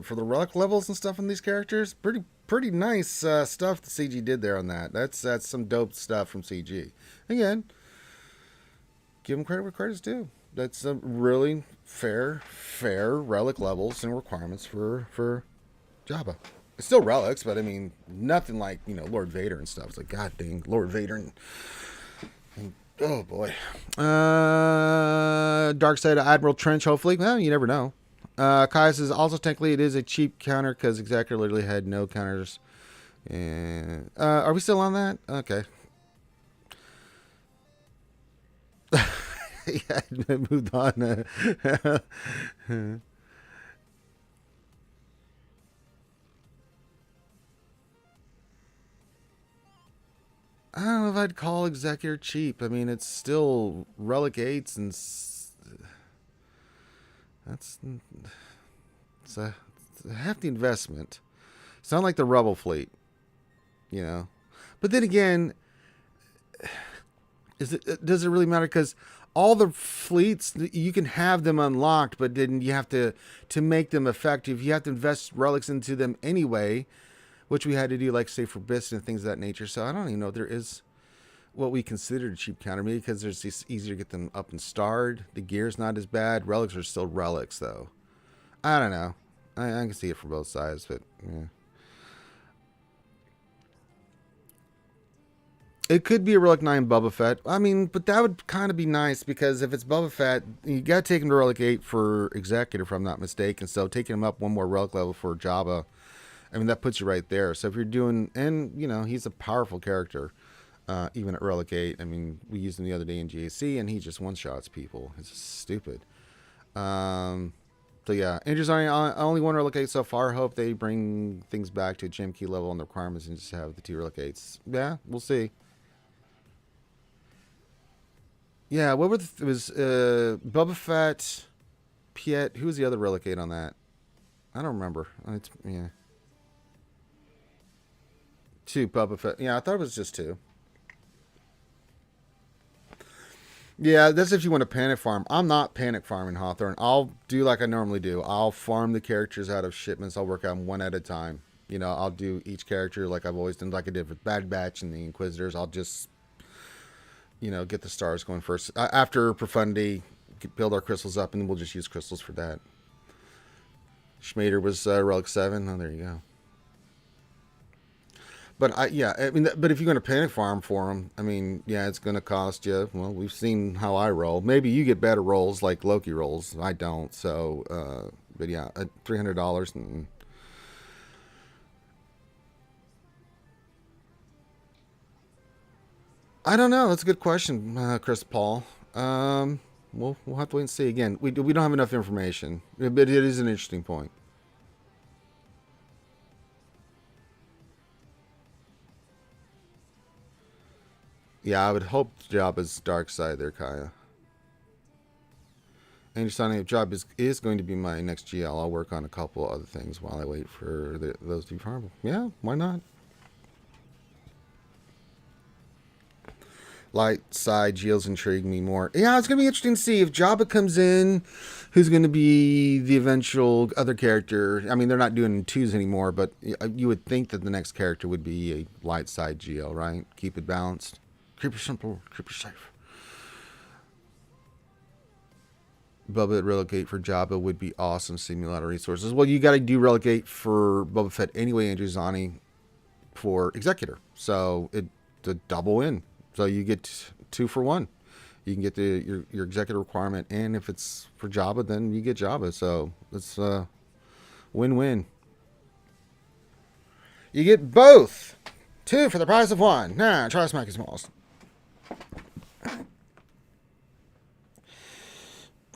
relic levels and stuff in these characters, pretty nice stuff the CG did there on that. That's some dope stuff from CG. Again, give them credit where credit's due. That's some really fair relic levels and requirements for Jabba. It's still relics, but I mean, nothing like Lord Vader and stuff. It's like, god dang, Lord Vader and oh boy. Dark Side of Admiral Trench. Hopefully, well, you never know. Kai says also technically it is a cheap counter because Executor literally had no counters. And are we still on that? Okay. Yeah, I moved on. I don't know if I'd call Executor cheap. I mean, it's still Relic 8s and that's It's a hefty investment. It's not like the Rebel fleet, you know. But then again, does it really matter? Because all the fleets, you can have them unlocked, but then you have to make them effective, you have to invest relics into them anyway, which we had to do, like say for Bist and things of that nature. So I don't even know if there is what we considered a cheap counter, maybe because it's easier to get them up and starred. The gear's not as bad. Relics are still relics, though. I don't know. I can see it from both sides, but yeah. It could be a Relic 9 Boba Fett. I mean, but that would kind of be nice because if it's Boba Fett, you got to take him to Relic 8 for Executor, if I'm not mistaken. So taking him up one more Relic level for Jabba, I mean, that puts you right there. So if you're doing, and, you know, he's a powerful character, even at Relic 8. I mean, we used him the other day in GAC, and he just one-shots people. It's just stupid. So yeah, Andrew's only one Relic 8 so far. Hope they bring things back to gem key level on the requirements and just have the 2 Relic 8s. Yeah, we'll see. Yeah, what were it was Boba Fett, Piet. Who was the other Relic 8 on that? I don't remember. It's, yeah, 2 Boba Fett. Yeah, I thought it was just 2. Yeah, that's if you want to panic farm. I'm not panic farming Hawthorne. I'll do like I normally do. I'll farm the characters out of shipments. I'll work on them one at a time. You know, I'll do each character like I've always done, like I did with Bad Batch and the Inquisitors. I'll just, you know, get the stars going first. After Profundity, build our crystals up, and then we'll just use crystals for that. Schmader was Relic 7. Oh, there you go. But yeah, I mean, but if you're going to panic farm for them, I mean, yeah, it's going to cost you. Well, we've seen how I roll. Maybe you get better rolls like Loki rolls. I don't. So, but yeah, $300. And I don't know. That's a good question, Chris Paul. We'll have to wait and see. Again, we don't have enough information, but it is an interesting point. Yeah, I would hope Job is dark side there, Kaya. And your if Job is going to be my next GL, I'll work on a couple other things while I wait for those to be farmable. Yeah, why not? Light side GLs intrigue me more. Yeah, it's going to be interesting to see if Jabba comes in, who's going to be the eventual other character. I mean, they're not doing 2s anymore, but you would think that the next character would be a light side GL, right? Keep it balanced. Keep it simple. Keep it safe. Boba Relegate for Jabba would be awesome. Seeing a lot of resources. Well, you got to do Relegate for Boba Fett anyway, Andrew Zani, for Executor. So it's a double win. So you get 2 for 1. You can get your Executor requirement, and if it's for Jabba, then you get Jabba. So it's win-win. You get both. 2 for the price of 1. Nah, try Smacky Smalls.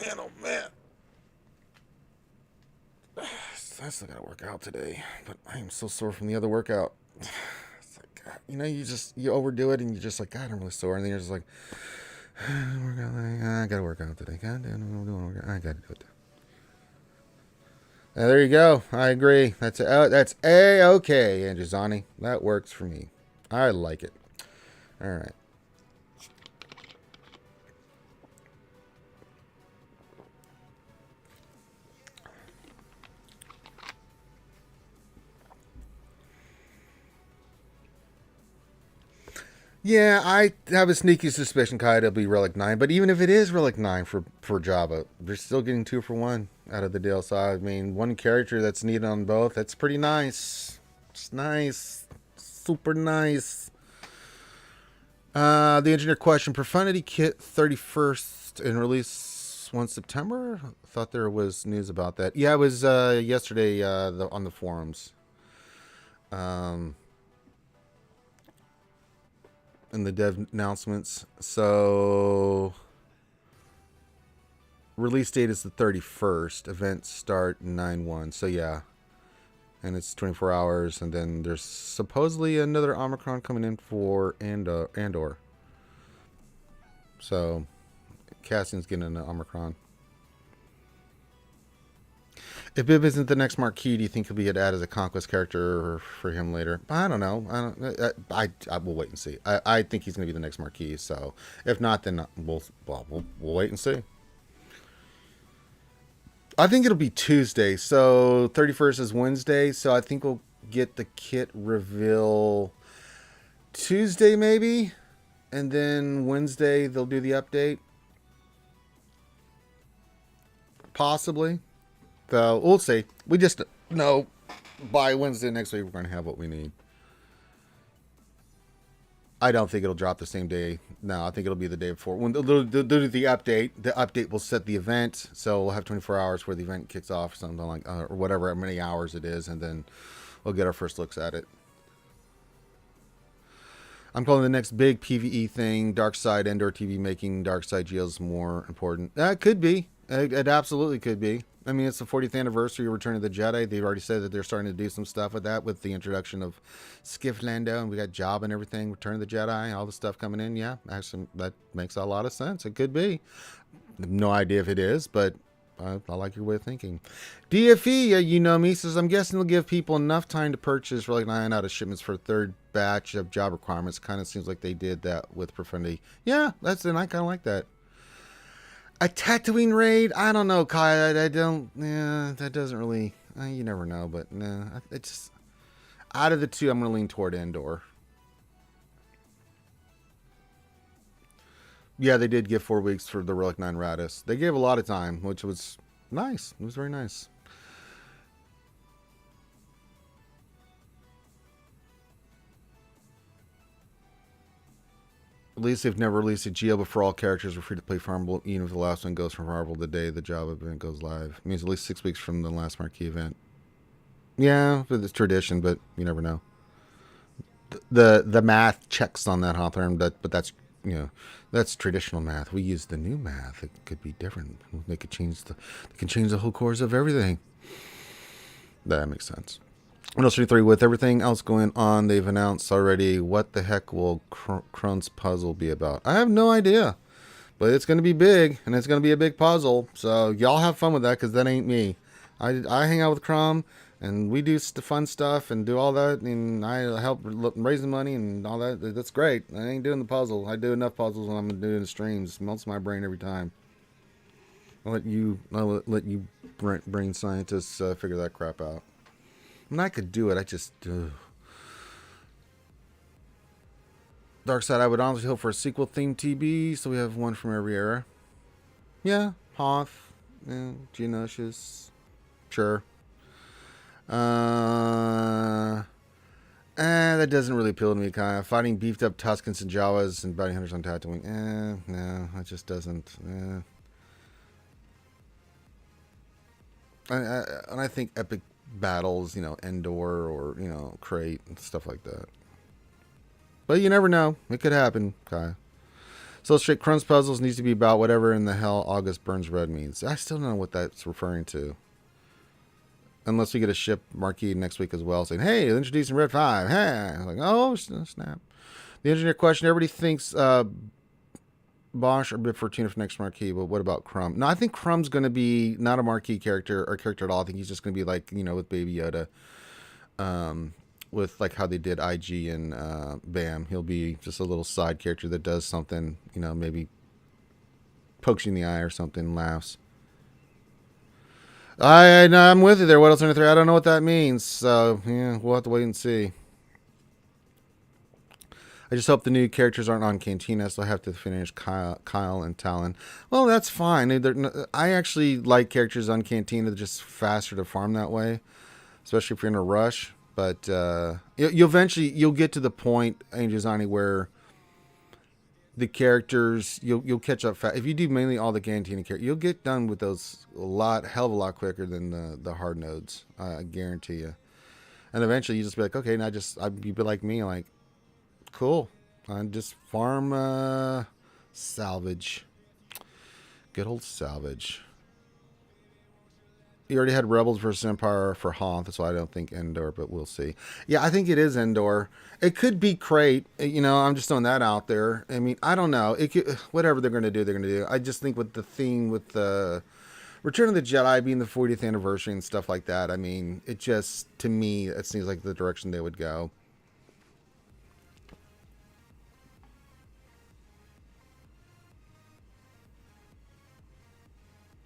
Man, oh man. I still gotta work out today, but I am so sore from the other workout. It's like, God, you know, you overdo it and you're just like, God, I'm really sore. And then you're just like, I gotta work out today. God damn, I gotta do it. There you go. I agree. That's A-okay, Andrew Zani. That works for me. I like it. All right. Yeah, I have a sneaky suspicion Kai will be Relic 9, but even if it is Relic 9 for Jabba, they're still getting 2 for 1 out of the deal. So, I mean, 1 character that's needed on both, that's pretty nice. It's nice. Super nice. The engineer question, Profundity Kit 31st and release 1 September? I thought there was news about that. Yeah, it was yesterday on the forums. In the dev announcements. So release date is the 31st. Events start 9/1. So yeah. And it's 24 hours, and then there's supposedly another Omicron coming in for Andor. So Cassian's getting an Omicron. If Bib isn't the next Marquis, do you think he'll be added as a conquest character for him later? I don't know. I will wait and see. I think he's going to be the next Marquis. So if not, then we'll wait and see. I think it'll be Tuesday. So 31st is Wednesday. So I think we'll get the kit reveal Tuesday maybe, and then Wednesday they'll do the update. Possibly. So we'll see. We just know by Wednesday next week we're going to have what we need. I don't think it'll drop the same day. No, I think it'll be the day before. When they'll do the update will set the event. So we'll have 24 hours where the event kicks off, something like, or whatever, how many hours it is, and then we'll get our first looks at it. I'm calling the next big PvE thing Dark Side Endor TV making Dark Side Geos more important. It could be. It absolutely could be. I mean, it's the 40th anniversary of Return of the Jedi. They've already said that they're starting to do some stuff with that, with the introduction of Skiff Lando, and we got Job and everything, Return of the Jedi, all the stuff coming in. Yeah, actually, that makes a lot of sense. It could be. I have no idea if it is, but I like your way of thinking. DFE, you know me, says, I'm guessing they'll give people enough time to purchase for like 9 out of shipments for a third batch of job requirements. Kind of seems like they did that with Profundity. Yeah, and I kind of like that. A Tatooine raid? I don't know, Kai. I don't. Yeah, that doesn't really. You never know, but no. It's out of the two, I'm gonna lean toward Endor. Yeah, they did give 4 weeks for the Relic 9 Radis. They gave a lot of time, which was nice. It was very nice. At least they've never released a Geo before all characters were free to play farmable, even if the last one goes from farmable the day the job event goes live. It means at least 6 weeks from the last Marquee event. Yeah, it's tradition, but you never know. The math checks on that, Hawthorne, but that's, you know, that's traditional math. We use the new math. It could be different. They could change the whole course of everything. That makes sense. What else 3 with everything else going on? They've announced already. What the heck will Krun's puzzle be about? I have no idea, but it's going to be big, and it's going to be a big puzzle. So y'all have fun with that, because that ain't me. I hang out with Krum, and we do fun stuff and do all that, and I help raise the money and all that. That's great. I ain't doing the puzzle. I do enough puzzles when I'm doing the streams. It melts my brain every time. I'll let you brain scientists figure that crap out. I mean, I could do it. I just... Dark Side, I would honestly hope for a sequel-themed TB, so we have one from every era. Yeah, Hoth, Geonosis, sure. That doesn't really appeal to me, kind of. Fighting beefed-up Tuskens and Jawas and bounty hunters on Tatooine. No, it just doesn't. And I think epic battles, Endor or, Crate and stuff like that. But you never know. It could happen, Kai. So straight Krun's puzzles needs to be about whatever in the hell August Burns Red means. I still don't know what that's referring to. Unless we get a ship Marquee next week as well saying, hey, introducing Red 5. Hey. Like, oh, snap. The engineer question, everybody thinks Bosch or Bib Fortuna for next Marquee, but what about Krum? No, I think Krum's going to be not a Marquee character or character at all. I think he's just going to be like, with Baby Yoda. With like how they did IG and Bam. He'll be just a little side character that does something, maybe pokes you in the eye or something, laughs. I'm with you there. What else? I don't know what that means. So, yeah, we'll have to wait and see. I just hope the new characters aren't on Cantina, so I have to finish Kyle and Talon. Well, that's fine. I actually like characters on Cantina. They're just faster to farm that way, especially if you're in a rush. But you'll get to the point, Angel where the characters, you'll catch up fast. If you do mainly all the Cantina characters, you'll get done with those hell of a lot quicker than the hard nodes. I guarantee you. And eventually you just be like, okay, now you'd be like me, like, cool. I just farm salvage. Good old salvage. You already had Rebels versus Empire for Hoth. That's why I don't think Endor, but we'll see. Yeah, I think it is Endor. It could be Crate. I'm just throwing that out there. I mean, I don't know. It could, whatever they're going to do, they're going to do. I just think with the theme with the Return of the Jedi being the 40th anniversary and stuff like that. I mean, it just, to me, it seems like the direction they would go.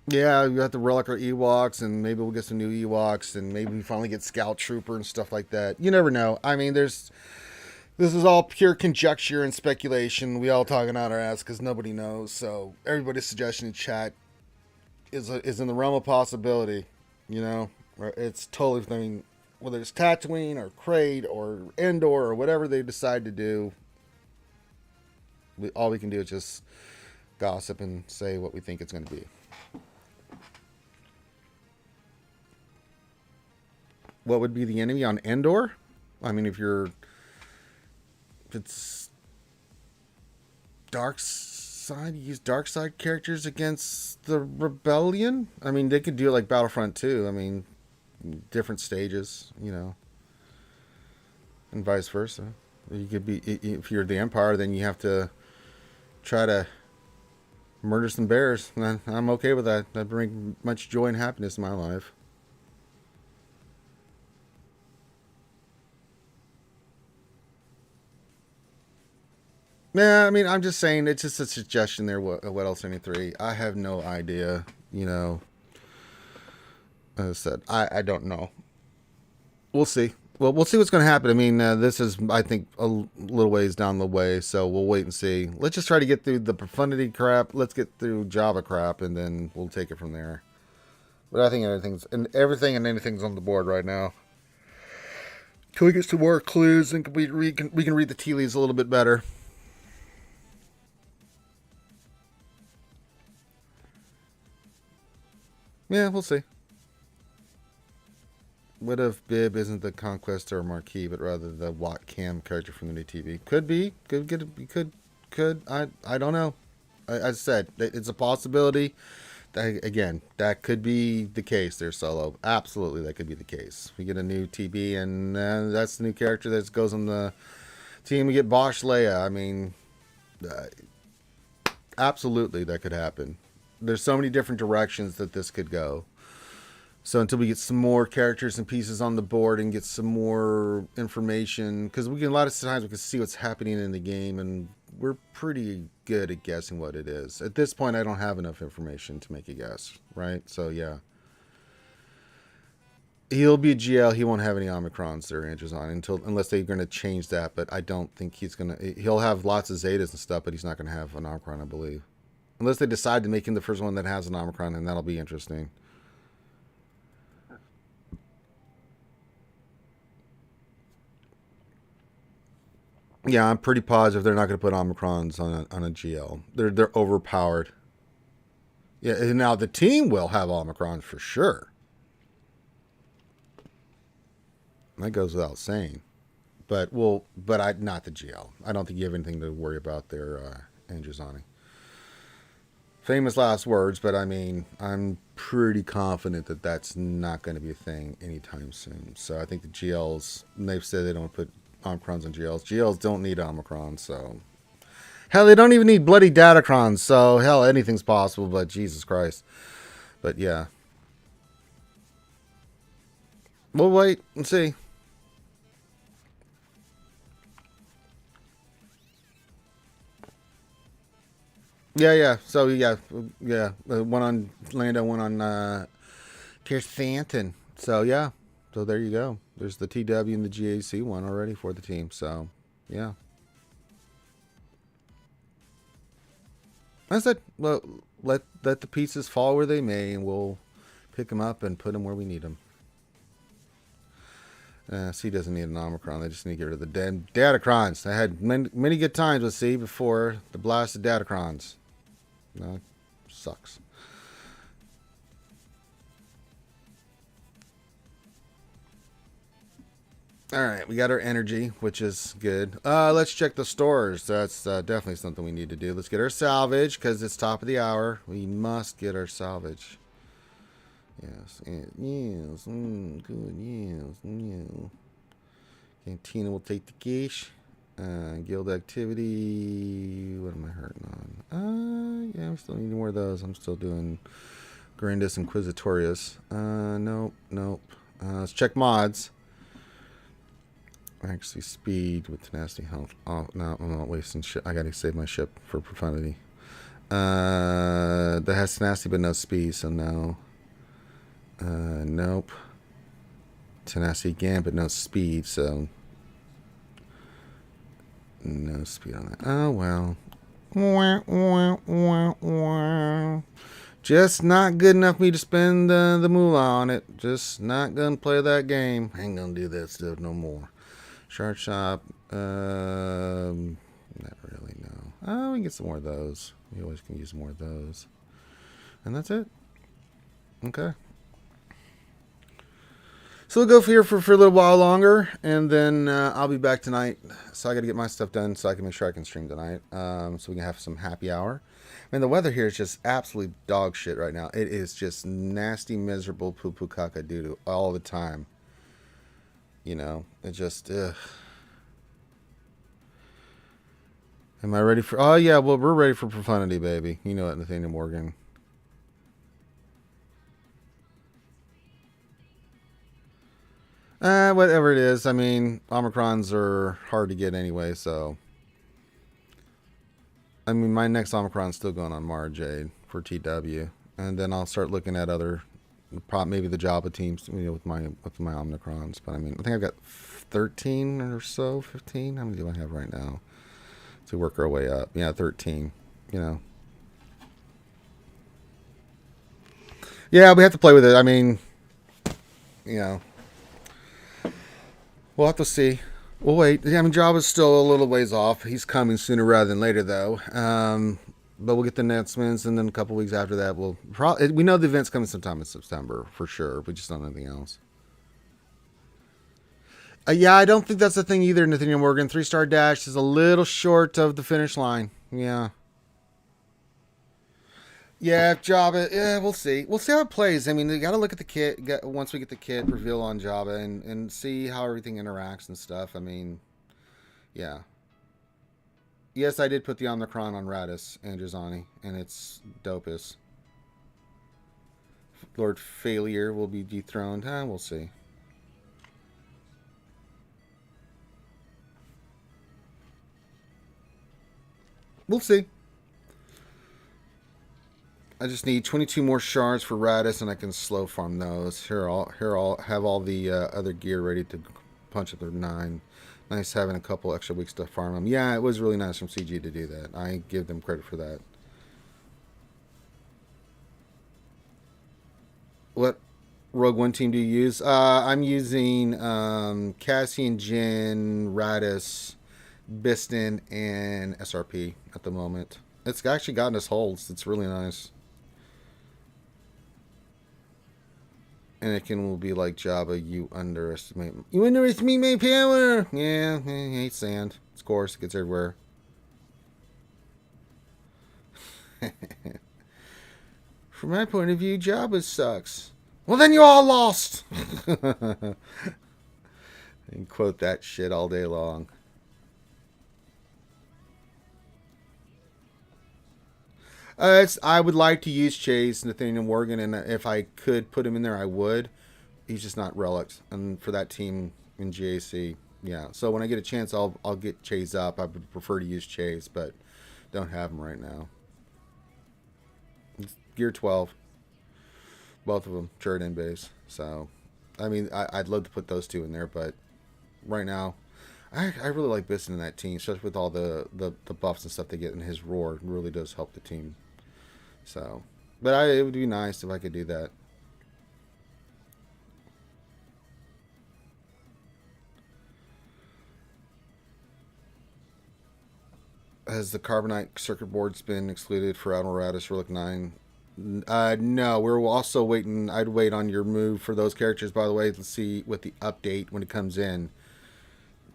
Yeah, you have to relic our Ewoks, and maybe we'll get some new Ewoks, and maybe we finally get Scout Trooper and stuff like that. You never know. I mean, this is all pure conjecture and speculation. We all talking out our ass because nobody knows. So everybody's suggestion in chat is in the realm of possibility. You know, it's totally. I mean, whether it's Tatooine or Crate or Endor or whatever they decide to do, all we can do is just gossip and say what we think it's going to be. What would be the enemy on Endor? I mean, if it's dark side, you use dark side characters against the rebellion. I mean, they could do it like Battlefront 2. I mean, different stages, you know, and vice versa. You could be, if you're the Empire, then you have to try to murder some bears. I'm okay with that. That brings much joy and happiness in my life. Yeah, I mean, I'm just saying it's just a suggestion there. What else? Any three? I have no idea. You know, as I said, I don't know. We'll see. Well, we'll see what's going to happen. I mean, this is, I think, a little ways down the way, so we'll wait and see. Let's just try to get through the profundity crap. Let's get through Java crap, and then we'll take it from there. But I think everything and anything's on the board right now. Till we get some more clues and we can read the tea leaves a little bit better. Yeah, we'll see. What if Bib isn't the Conquest or Marquis, but rather the Wat Cam character from the new TV? Could be. Could. I don't know. As I said, it's a possibility. Again, that could be the case there, Solo. Absolutely, that could be the case. We get a new TB, and that's the new character that goes on the team. We get Bosch Leia. I mean, absolutely, that could happen. There's so many different directions that this could go. So until we get some more characters and pieces on the board and get some more information, because we can, a lot of times we can see what's happening in the game, and we're pretty good at guessing what it is. At this point, I don't have enough information to make a guess, right? So yeah, he'll be a GL. He won't have any Omicrons or Andrews on unless they're going to change that. But I don't think he's going to. He'll have lots of Zetas and stuff, but he's not going to have an Omicron, I believe, unless they decide to make him the first one that has an Omicron, and that'll be interesting. Yeah, I'm pretty positive they're not going to put Omicrons on a GL. They're overpowered. Yeah, and now the team will have Omicrons for sure. That goes without saying. But not the GL. I don't think you have anything to worry about there, Androzani. Famous last words, but I mean, I'm pretty confident that that's not going to be a thing anytime soon. So I think the GLs, they've said they don't put Omicrons and GLs. GLs don't need Omicron, so hell, they don't even need bloody Datacrons. So hell, anything's possible. But Jesus Christ. But yeah, we'll wait and see. Yeah. So yeah. One on Lando, one on Kirsthanton. So yeah. So there you go. There's the TW and the GAC one already for the team. So yeah. I said, well, let the pieces fall where they may, and we'll pick them up and put them where we need them. C doesn't need an Omicron. They just need to get rid of the dead Datacrons. I had many good times with C before the blast of Datacrons. No, sucks. All right, we got our energy, which is good. Let's check the stores. That's definitely something we need to do. Let's get our salvage, because it's top of the hour. We must get our salvage. Yes, good, yes. Cantina will take the quiche. Guild activity. What am I hurting on? Yeah, we still need more of those. I'm still doing Grandis Inquisitorius. Nope, nope. Let's check mods. Actually, speed with tenacity health. Oh, no, I'm not wasting shit. I gotta save my ship for profundity. That has tenacity but no speed, so no. Nope. Tenacity again, but no speed, so no speed on that. Oh well. Just not good enough for me to spend the moolah on it. Just not gonna play that game. I ain't gonna do that stuff no more. Shard shop. Not really, no. Oh, we can get some more of those. We always can use more of those. And that's it. Okay. So we'll go here for a little while longer, and then I'll be back tonight. So I got to get my stuff done so I can make sure I can stream tonight. So we can have some happy hour. I mean, the weather here is just absolutely dog shit right now. It is just nasty, miserable poo-poo caca-doo-doo all the time. You know, it just, ugh. Am I ready for... Oh, yeah, well, we're ready for profundity, baby. You know it, Nathaniel Morgan. Whatever it is. I mean, Omicrons are hard to get anyway, so... I mean, my next Omicron's still going on Mara Jade for TW. And then I'll start looking at other... maybe the Java teams, you know, with my Omicrons. But I mean, I think I've got 13 or so, 15. How many do I have right now? So we work our way up. Yeah, 13. You know. Yeah, we have to play with it. I mean, you know. We'll have to see. We'll wait. I mean, Java's still a little ways off. He's coming sooner rather than later, though. But we'll get the announcements, and then a couple weeks after that, we'll probably... We know the event's coming sometime in September, for sure. We just don't know anything else. Yeah, I don't think that's the thing either, Nathaniel Morgan. 3-star dash is a little short of the finish line. Yeah. Yeah, Java. Yeah, we'll see. We'll see how it plays. I mean, we got to look at the kit once we get the kit reveal on Java and see how everything interacts and stuff. I mean, yeah. Yes, I did put the Omicron on Radis and Jazani, and it's dopest. Lord Failure will be dethroned. We'll see. We'll see. I just need 22 more shards for Radis, and I can slow farm those. Here I'll have all the other gear ready to punch up their 9. Nice having a couple extra weeks to farm them. Yeah, it was really nice from CG to do that. I give them credit for that. What Rogue One team do you use? I'm using Cassian, Jin, Radis, Biston, and SRP at the moment. It's actually gotten us holds. It's really nice. Anakin will be like Jabba. You underestimate my power. Yeah, I hate sand. Of course, it gets everywhere. From my point of view, Jabba sucks. Well, then you all lost. And quote that shit all day long. I would like to use Chase, Nathaniel Morgan, and if I could put him in there, I would. He's just not relics, and for that team in GAC, yeah. So when I get a chance, I'll get Chase up. I would prefer to use Chase, but don't have him right now. It's Gear 12, both of them, turret and base. So, I mean, I'd love to put those two in there, but right now, I really like Biston in that team, especially with all the buffs and stuff they get in his roar. It really does help the team. So, but it would be nice if I could do that. Has the Carbonite circuit boards been excluded for Admiral Radis Relic 9? No, we're also waiting. I'd wait on your move for those characters, by the way. Let's see what the update, when it comes in,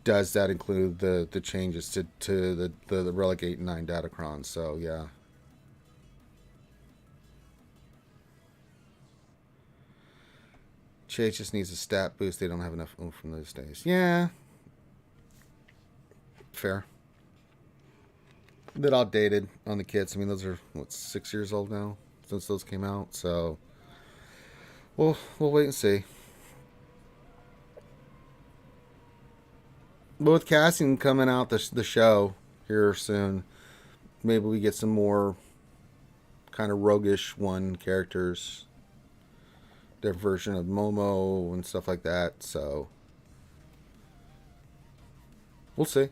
does that include the changes to the Relic 8 and 9 Datacron. So, yeah. Chase just needs a stat boost. They don't have enough oomph from those days. Yeah. Fair. A bit outdated on the kits. I mean, those are, what, 6 years old now since those came out. So, We'll wait and see. But with casting coming out the show here soon, maybe we get some more kind of roguish one characters, their version of Momo and stuff like that. So we'll see.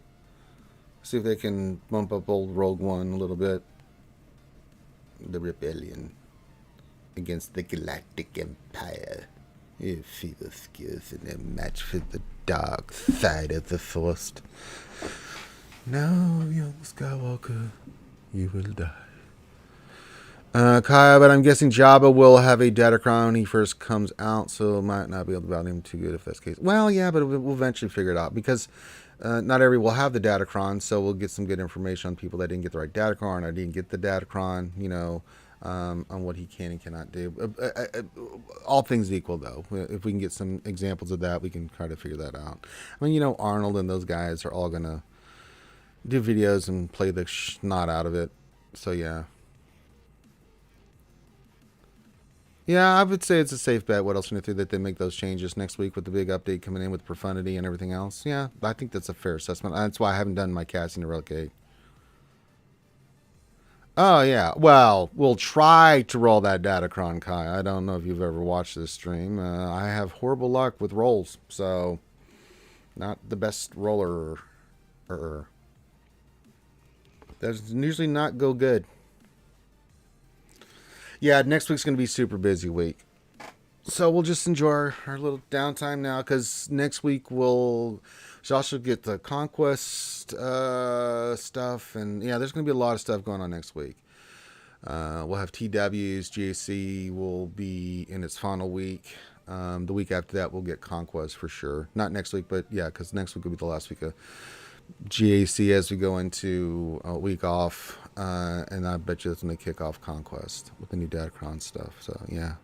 See if they can bump up old Rogue One a little bit. The rebellion against the Galactic Empire. If he the skills in a match for the dark side of the Force. No, young Skywalker, you will die. Kaya, but I'm guessing Jabba will have a Datacron when he first comes out, so might not be able to battle him too good if that's the case. Well, yeah, but we'll eventually figure it out because not everyone will have the Datacron, so we'll get some good information on people that didn't get the right Datacron or didn't get the Datacron, you know, on what he can and cannot do. All things equal, though, if we can get some examples of that, we can try to figure that out. I mean, you know, Arnold and those guys are all going to do videos and play the snot out of it, so yeah. Yeah, I would say it's a safe bet. What else can I do that they make those changes next week with the big update coming in with profundity and everything else? Yeah, I think that's a fair assessment. That's why I haven't done my casting to Relic 8. Oh, yeah. Well, we'll try to roll that Datacron, Kai. I don't know if you've ever watched this stream. I have horrible luck with rolls, so not the best roller. That usually not go good. Yeah, next week's going to be super busy week. So we'll just enjoy our little downtime now because next week we'll also get the Conquest stuff. And yeah, there's going to be a lot of stuff going on next week. We'll have TWs. GAC will be in its final week. The week after that, we'll get Conquest for sure. Not next week, but yeah, because next week will be the last week of GAC as we go into a week off. And I bet you that's going to kick off Conquest with the new Datacron stuff. So, yeah.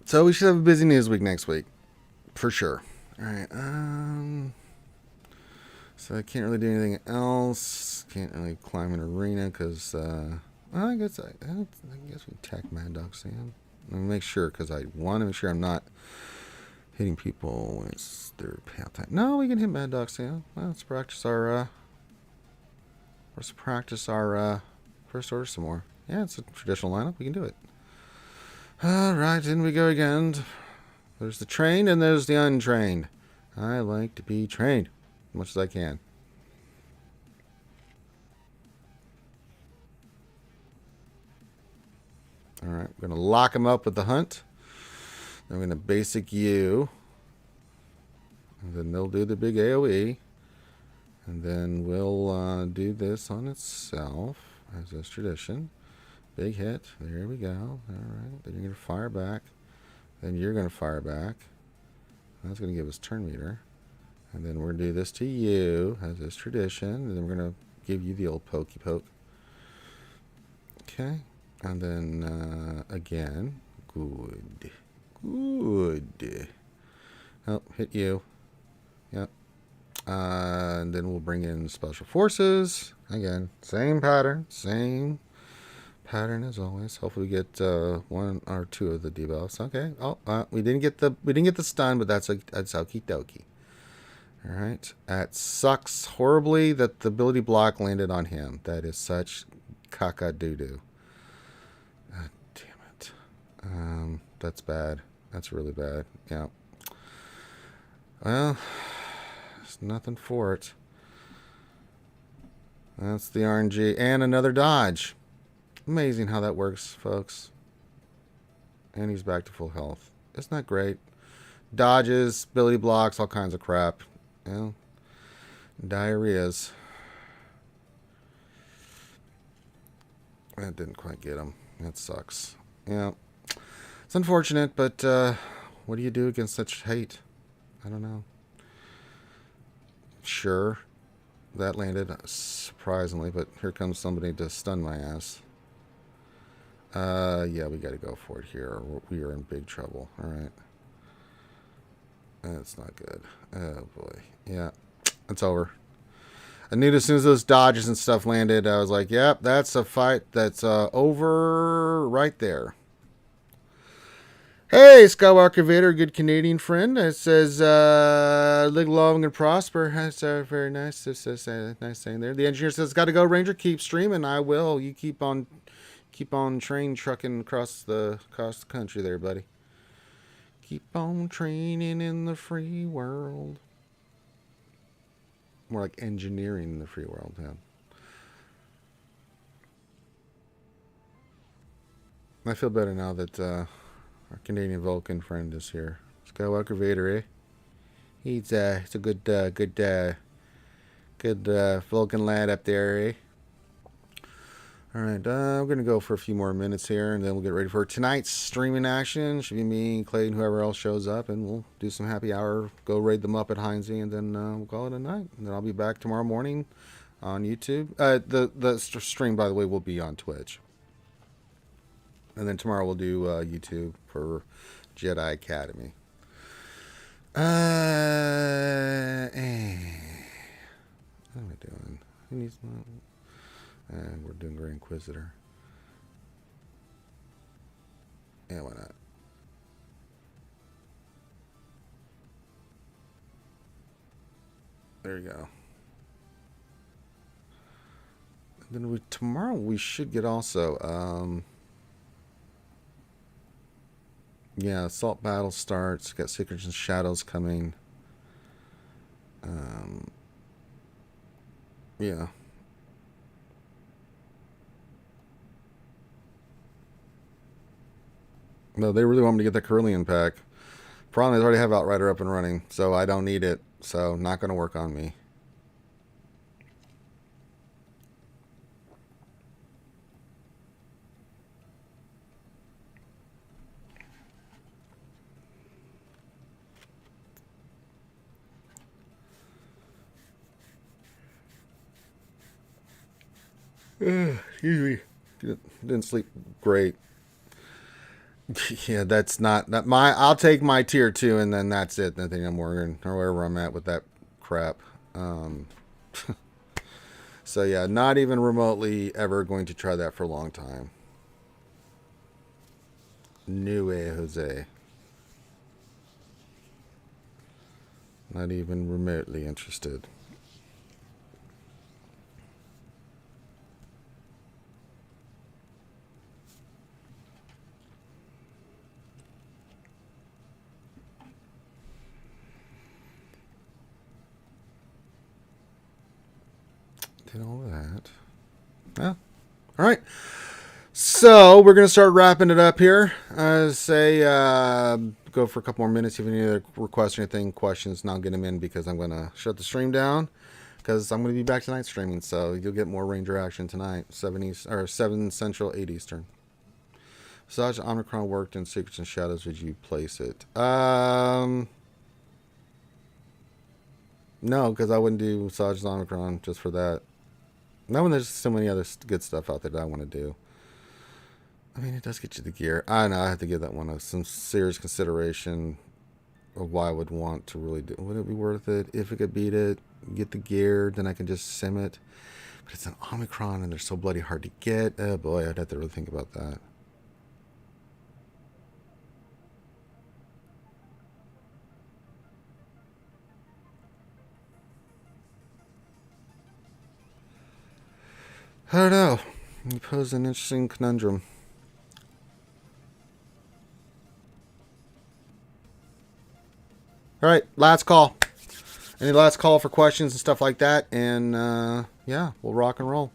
So we should have a busy news week next week. For sure. All right. So I can't really do anything else. Can't really climb an arena because I guess we attack Mad Dog Sam. Let me make sure because I want to make sure I'm not hitting people when it's their path time. No, we can hit Mad Dog Sam. Let's practice our first order some more. Yeah, it's a traditional lineup. We can do it. All right, in we go again. There's the trained and there's the untrained. I like to be trained as much as I can. All right, we're going to lock them up with the hunt. Then we're going to basic you. And then they'll do the big AoE. And then we'll do this on itself, as is tradition. Big hit. There we go. All right. Then you're going to fire back. Then you're going to fire back. That's going to give us turn meter. And then we're going to do this to you, as is tradition. And then we're going to give you the old pokey poke. Okay. And then, again. Good. Good. Oh, hit you. Yep. And then we'll bring in special forces. Again, same pattern. Same pattern as always. Hopefully we get one or two of the debuffs. Okay. Oh, we didn't get the stun, but that's okie dokie. All right. That sucks horribly that the ability block landed on him. That is such caca doo doo. Damn it. That's bad. That's really bad. Yeah. Well, there's nothing for it. That's the RNG and another dodge. Amazing how that works, folks. And he's back to full health. Isn't that great? Dodges, ability blocks, all kinds of crap. You know, diarrheas. That didn't quite get him. That sucks. Yeah. It's unfortunate, but what do you do against such hate? I don't know. Sure. That landed surprisingly, but here comes somebody to stun my ass. Yeah, we got to go for it here. We are in big trouble. All right. That's not good. Oh, boy. Yeah, it's over. I knew as soon as those dodges and stuff landed, I was like, yep, that's a fight that's over right there. Hey, Skywalker Vader, good Canadian friend. It says, live long and prosper. That's very nice. It's nice saying there. The engineer says, got to go, Ranger. Keep streaming. I will. You keep on train trucking across the country there, buddy. Keep on training in the free world. More like engineering in the free world, yeah. I feel better now that our Canadian Vulcan friend is here. Skywalker Vader, eh? He's a good Vulcan lad up there, eh? All right, we're gonna go for a few more minutes here, and then we'll get ready for tonight's streaming action. Should be me, Clayton, whoever else shows up, and we'll do some happy hour. Go raid them up at Heinzie, and then we'll call it a night. And then I'll be back tomorrow morning on YouTube. The stream, by the way, will be on Twitch, and then tomorrow we'll do YouTube for Jedi Academy. What am I doing? Who needs my? And we're doing Great Inquisitor. Yeah, why not? There you go. And then tomorrow we should get also. Yeah, Assault Battle starts. Got Secrets and Shadows coming. Yeah. No, they really want me to get the Carillion pack. Problem is, I already have Outrider up and running, so I don't need it. So, not going to work on me. Excuse me. Didn't sleep great. Yeah, that's not my. I'll take my tier 2, and then that's it. Nothing I'm worrying or wherever I'm at with that crap. So yeah, not even remotely ever going to try that for a long time. No way, Jose. Not even remotely interested. Did all that. Yeah. All right. So we're gonna start wrapping it up here. Say go for a couple more minutes. If you have any other requests or anything, questions, now get them in because I'm gonna shut the stream down because I'm gonna be back tonight streaming. So you'll get more Ranger action tonight, 7 Central, 8 Eastern. Such Omicron worked in Secrets and Shadows. Would you place it? No, because I wouldn't do Massage Omicron just for that. Not when there's so many other good stuff out there that I want to do. I mean, it does get you the gear. I know I have to give that one some serious consideration of why I would want to really do. Would it be worth it? If it could beat it, get the gear, then I can just sim it. But it's an Omicron and they're so bloody hard to get. Oh boy, I'd have to really think about that. I don't know. You pose an interesting conundrum. All right, last call. Any last call for questions and stuff like that? And yeah, we'll rock and roll.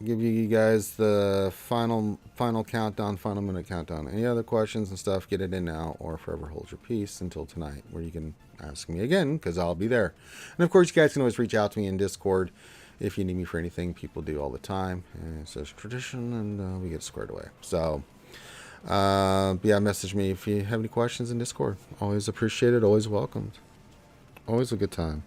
Give you guys the final countdown, final minute countdown. Any other questions and stuff, get it in now or forever hold your peace until tonight, where you can ask me again because I'll be there. And of course, you guys can always reach out to me in Discord if you need me for anything. People do all the time. And it's just tradition, and we get squared away. So, yeah, message me if you have any questions in Discord. Always appreciated, always welcomed. Always a good time.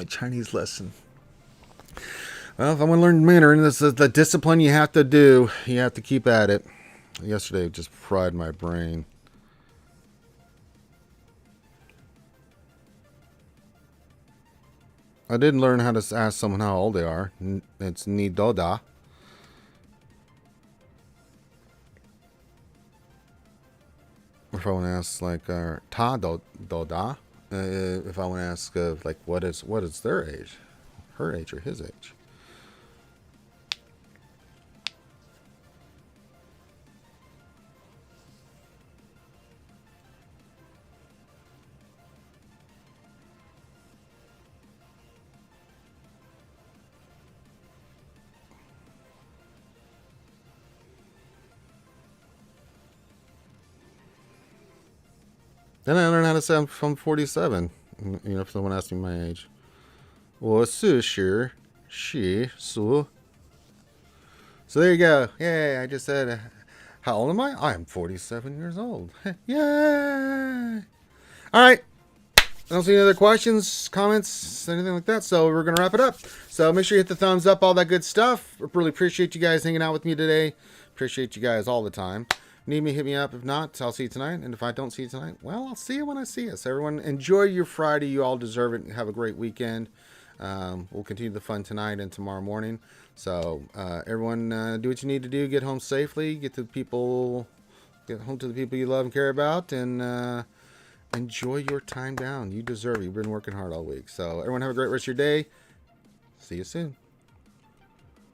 Chinese lesson. Well, if I want to learn Mandarin, this is the discipline you have to do. You have to keep at it. Yesterday, it just fried my brain. I did learn how to ask someone how old they are. It's ni doda. Or if I want to ask like ta doda. If I want to ask like what is their age, her age or his age. Then I learned how to say I'm from 47. You know, if someone asks me my age. 我是she, su. So there you go. Yay, I just said, how old am I? I am 47 years old. Yay! All right. I don't see any other questions, comments, anything like that. So we're going to wrap it up. So make sure you hit the thumbs up, all that good stuff. Really appreciate you guys hanging out with me today. Appreciate you guys all the time. Need me, hit me up. If not, I'll see you tonight. And if I don't see you tonight, well, I'll see you when I see you. So everyone, enjoy your Friday. You all deserve it. Have a great weekend. We'll continue the fun tonight and tomorrow morning. So everyone, do what you need to do. Get home safely. Get home to the people you love and care about. And enjoy your time down. You deserve it. You've been working hard all week. So everyone have a great rest of your day. See you soon.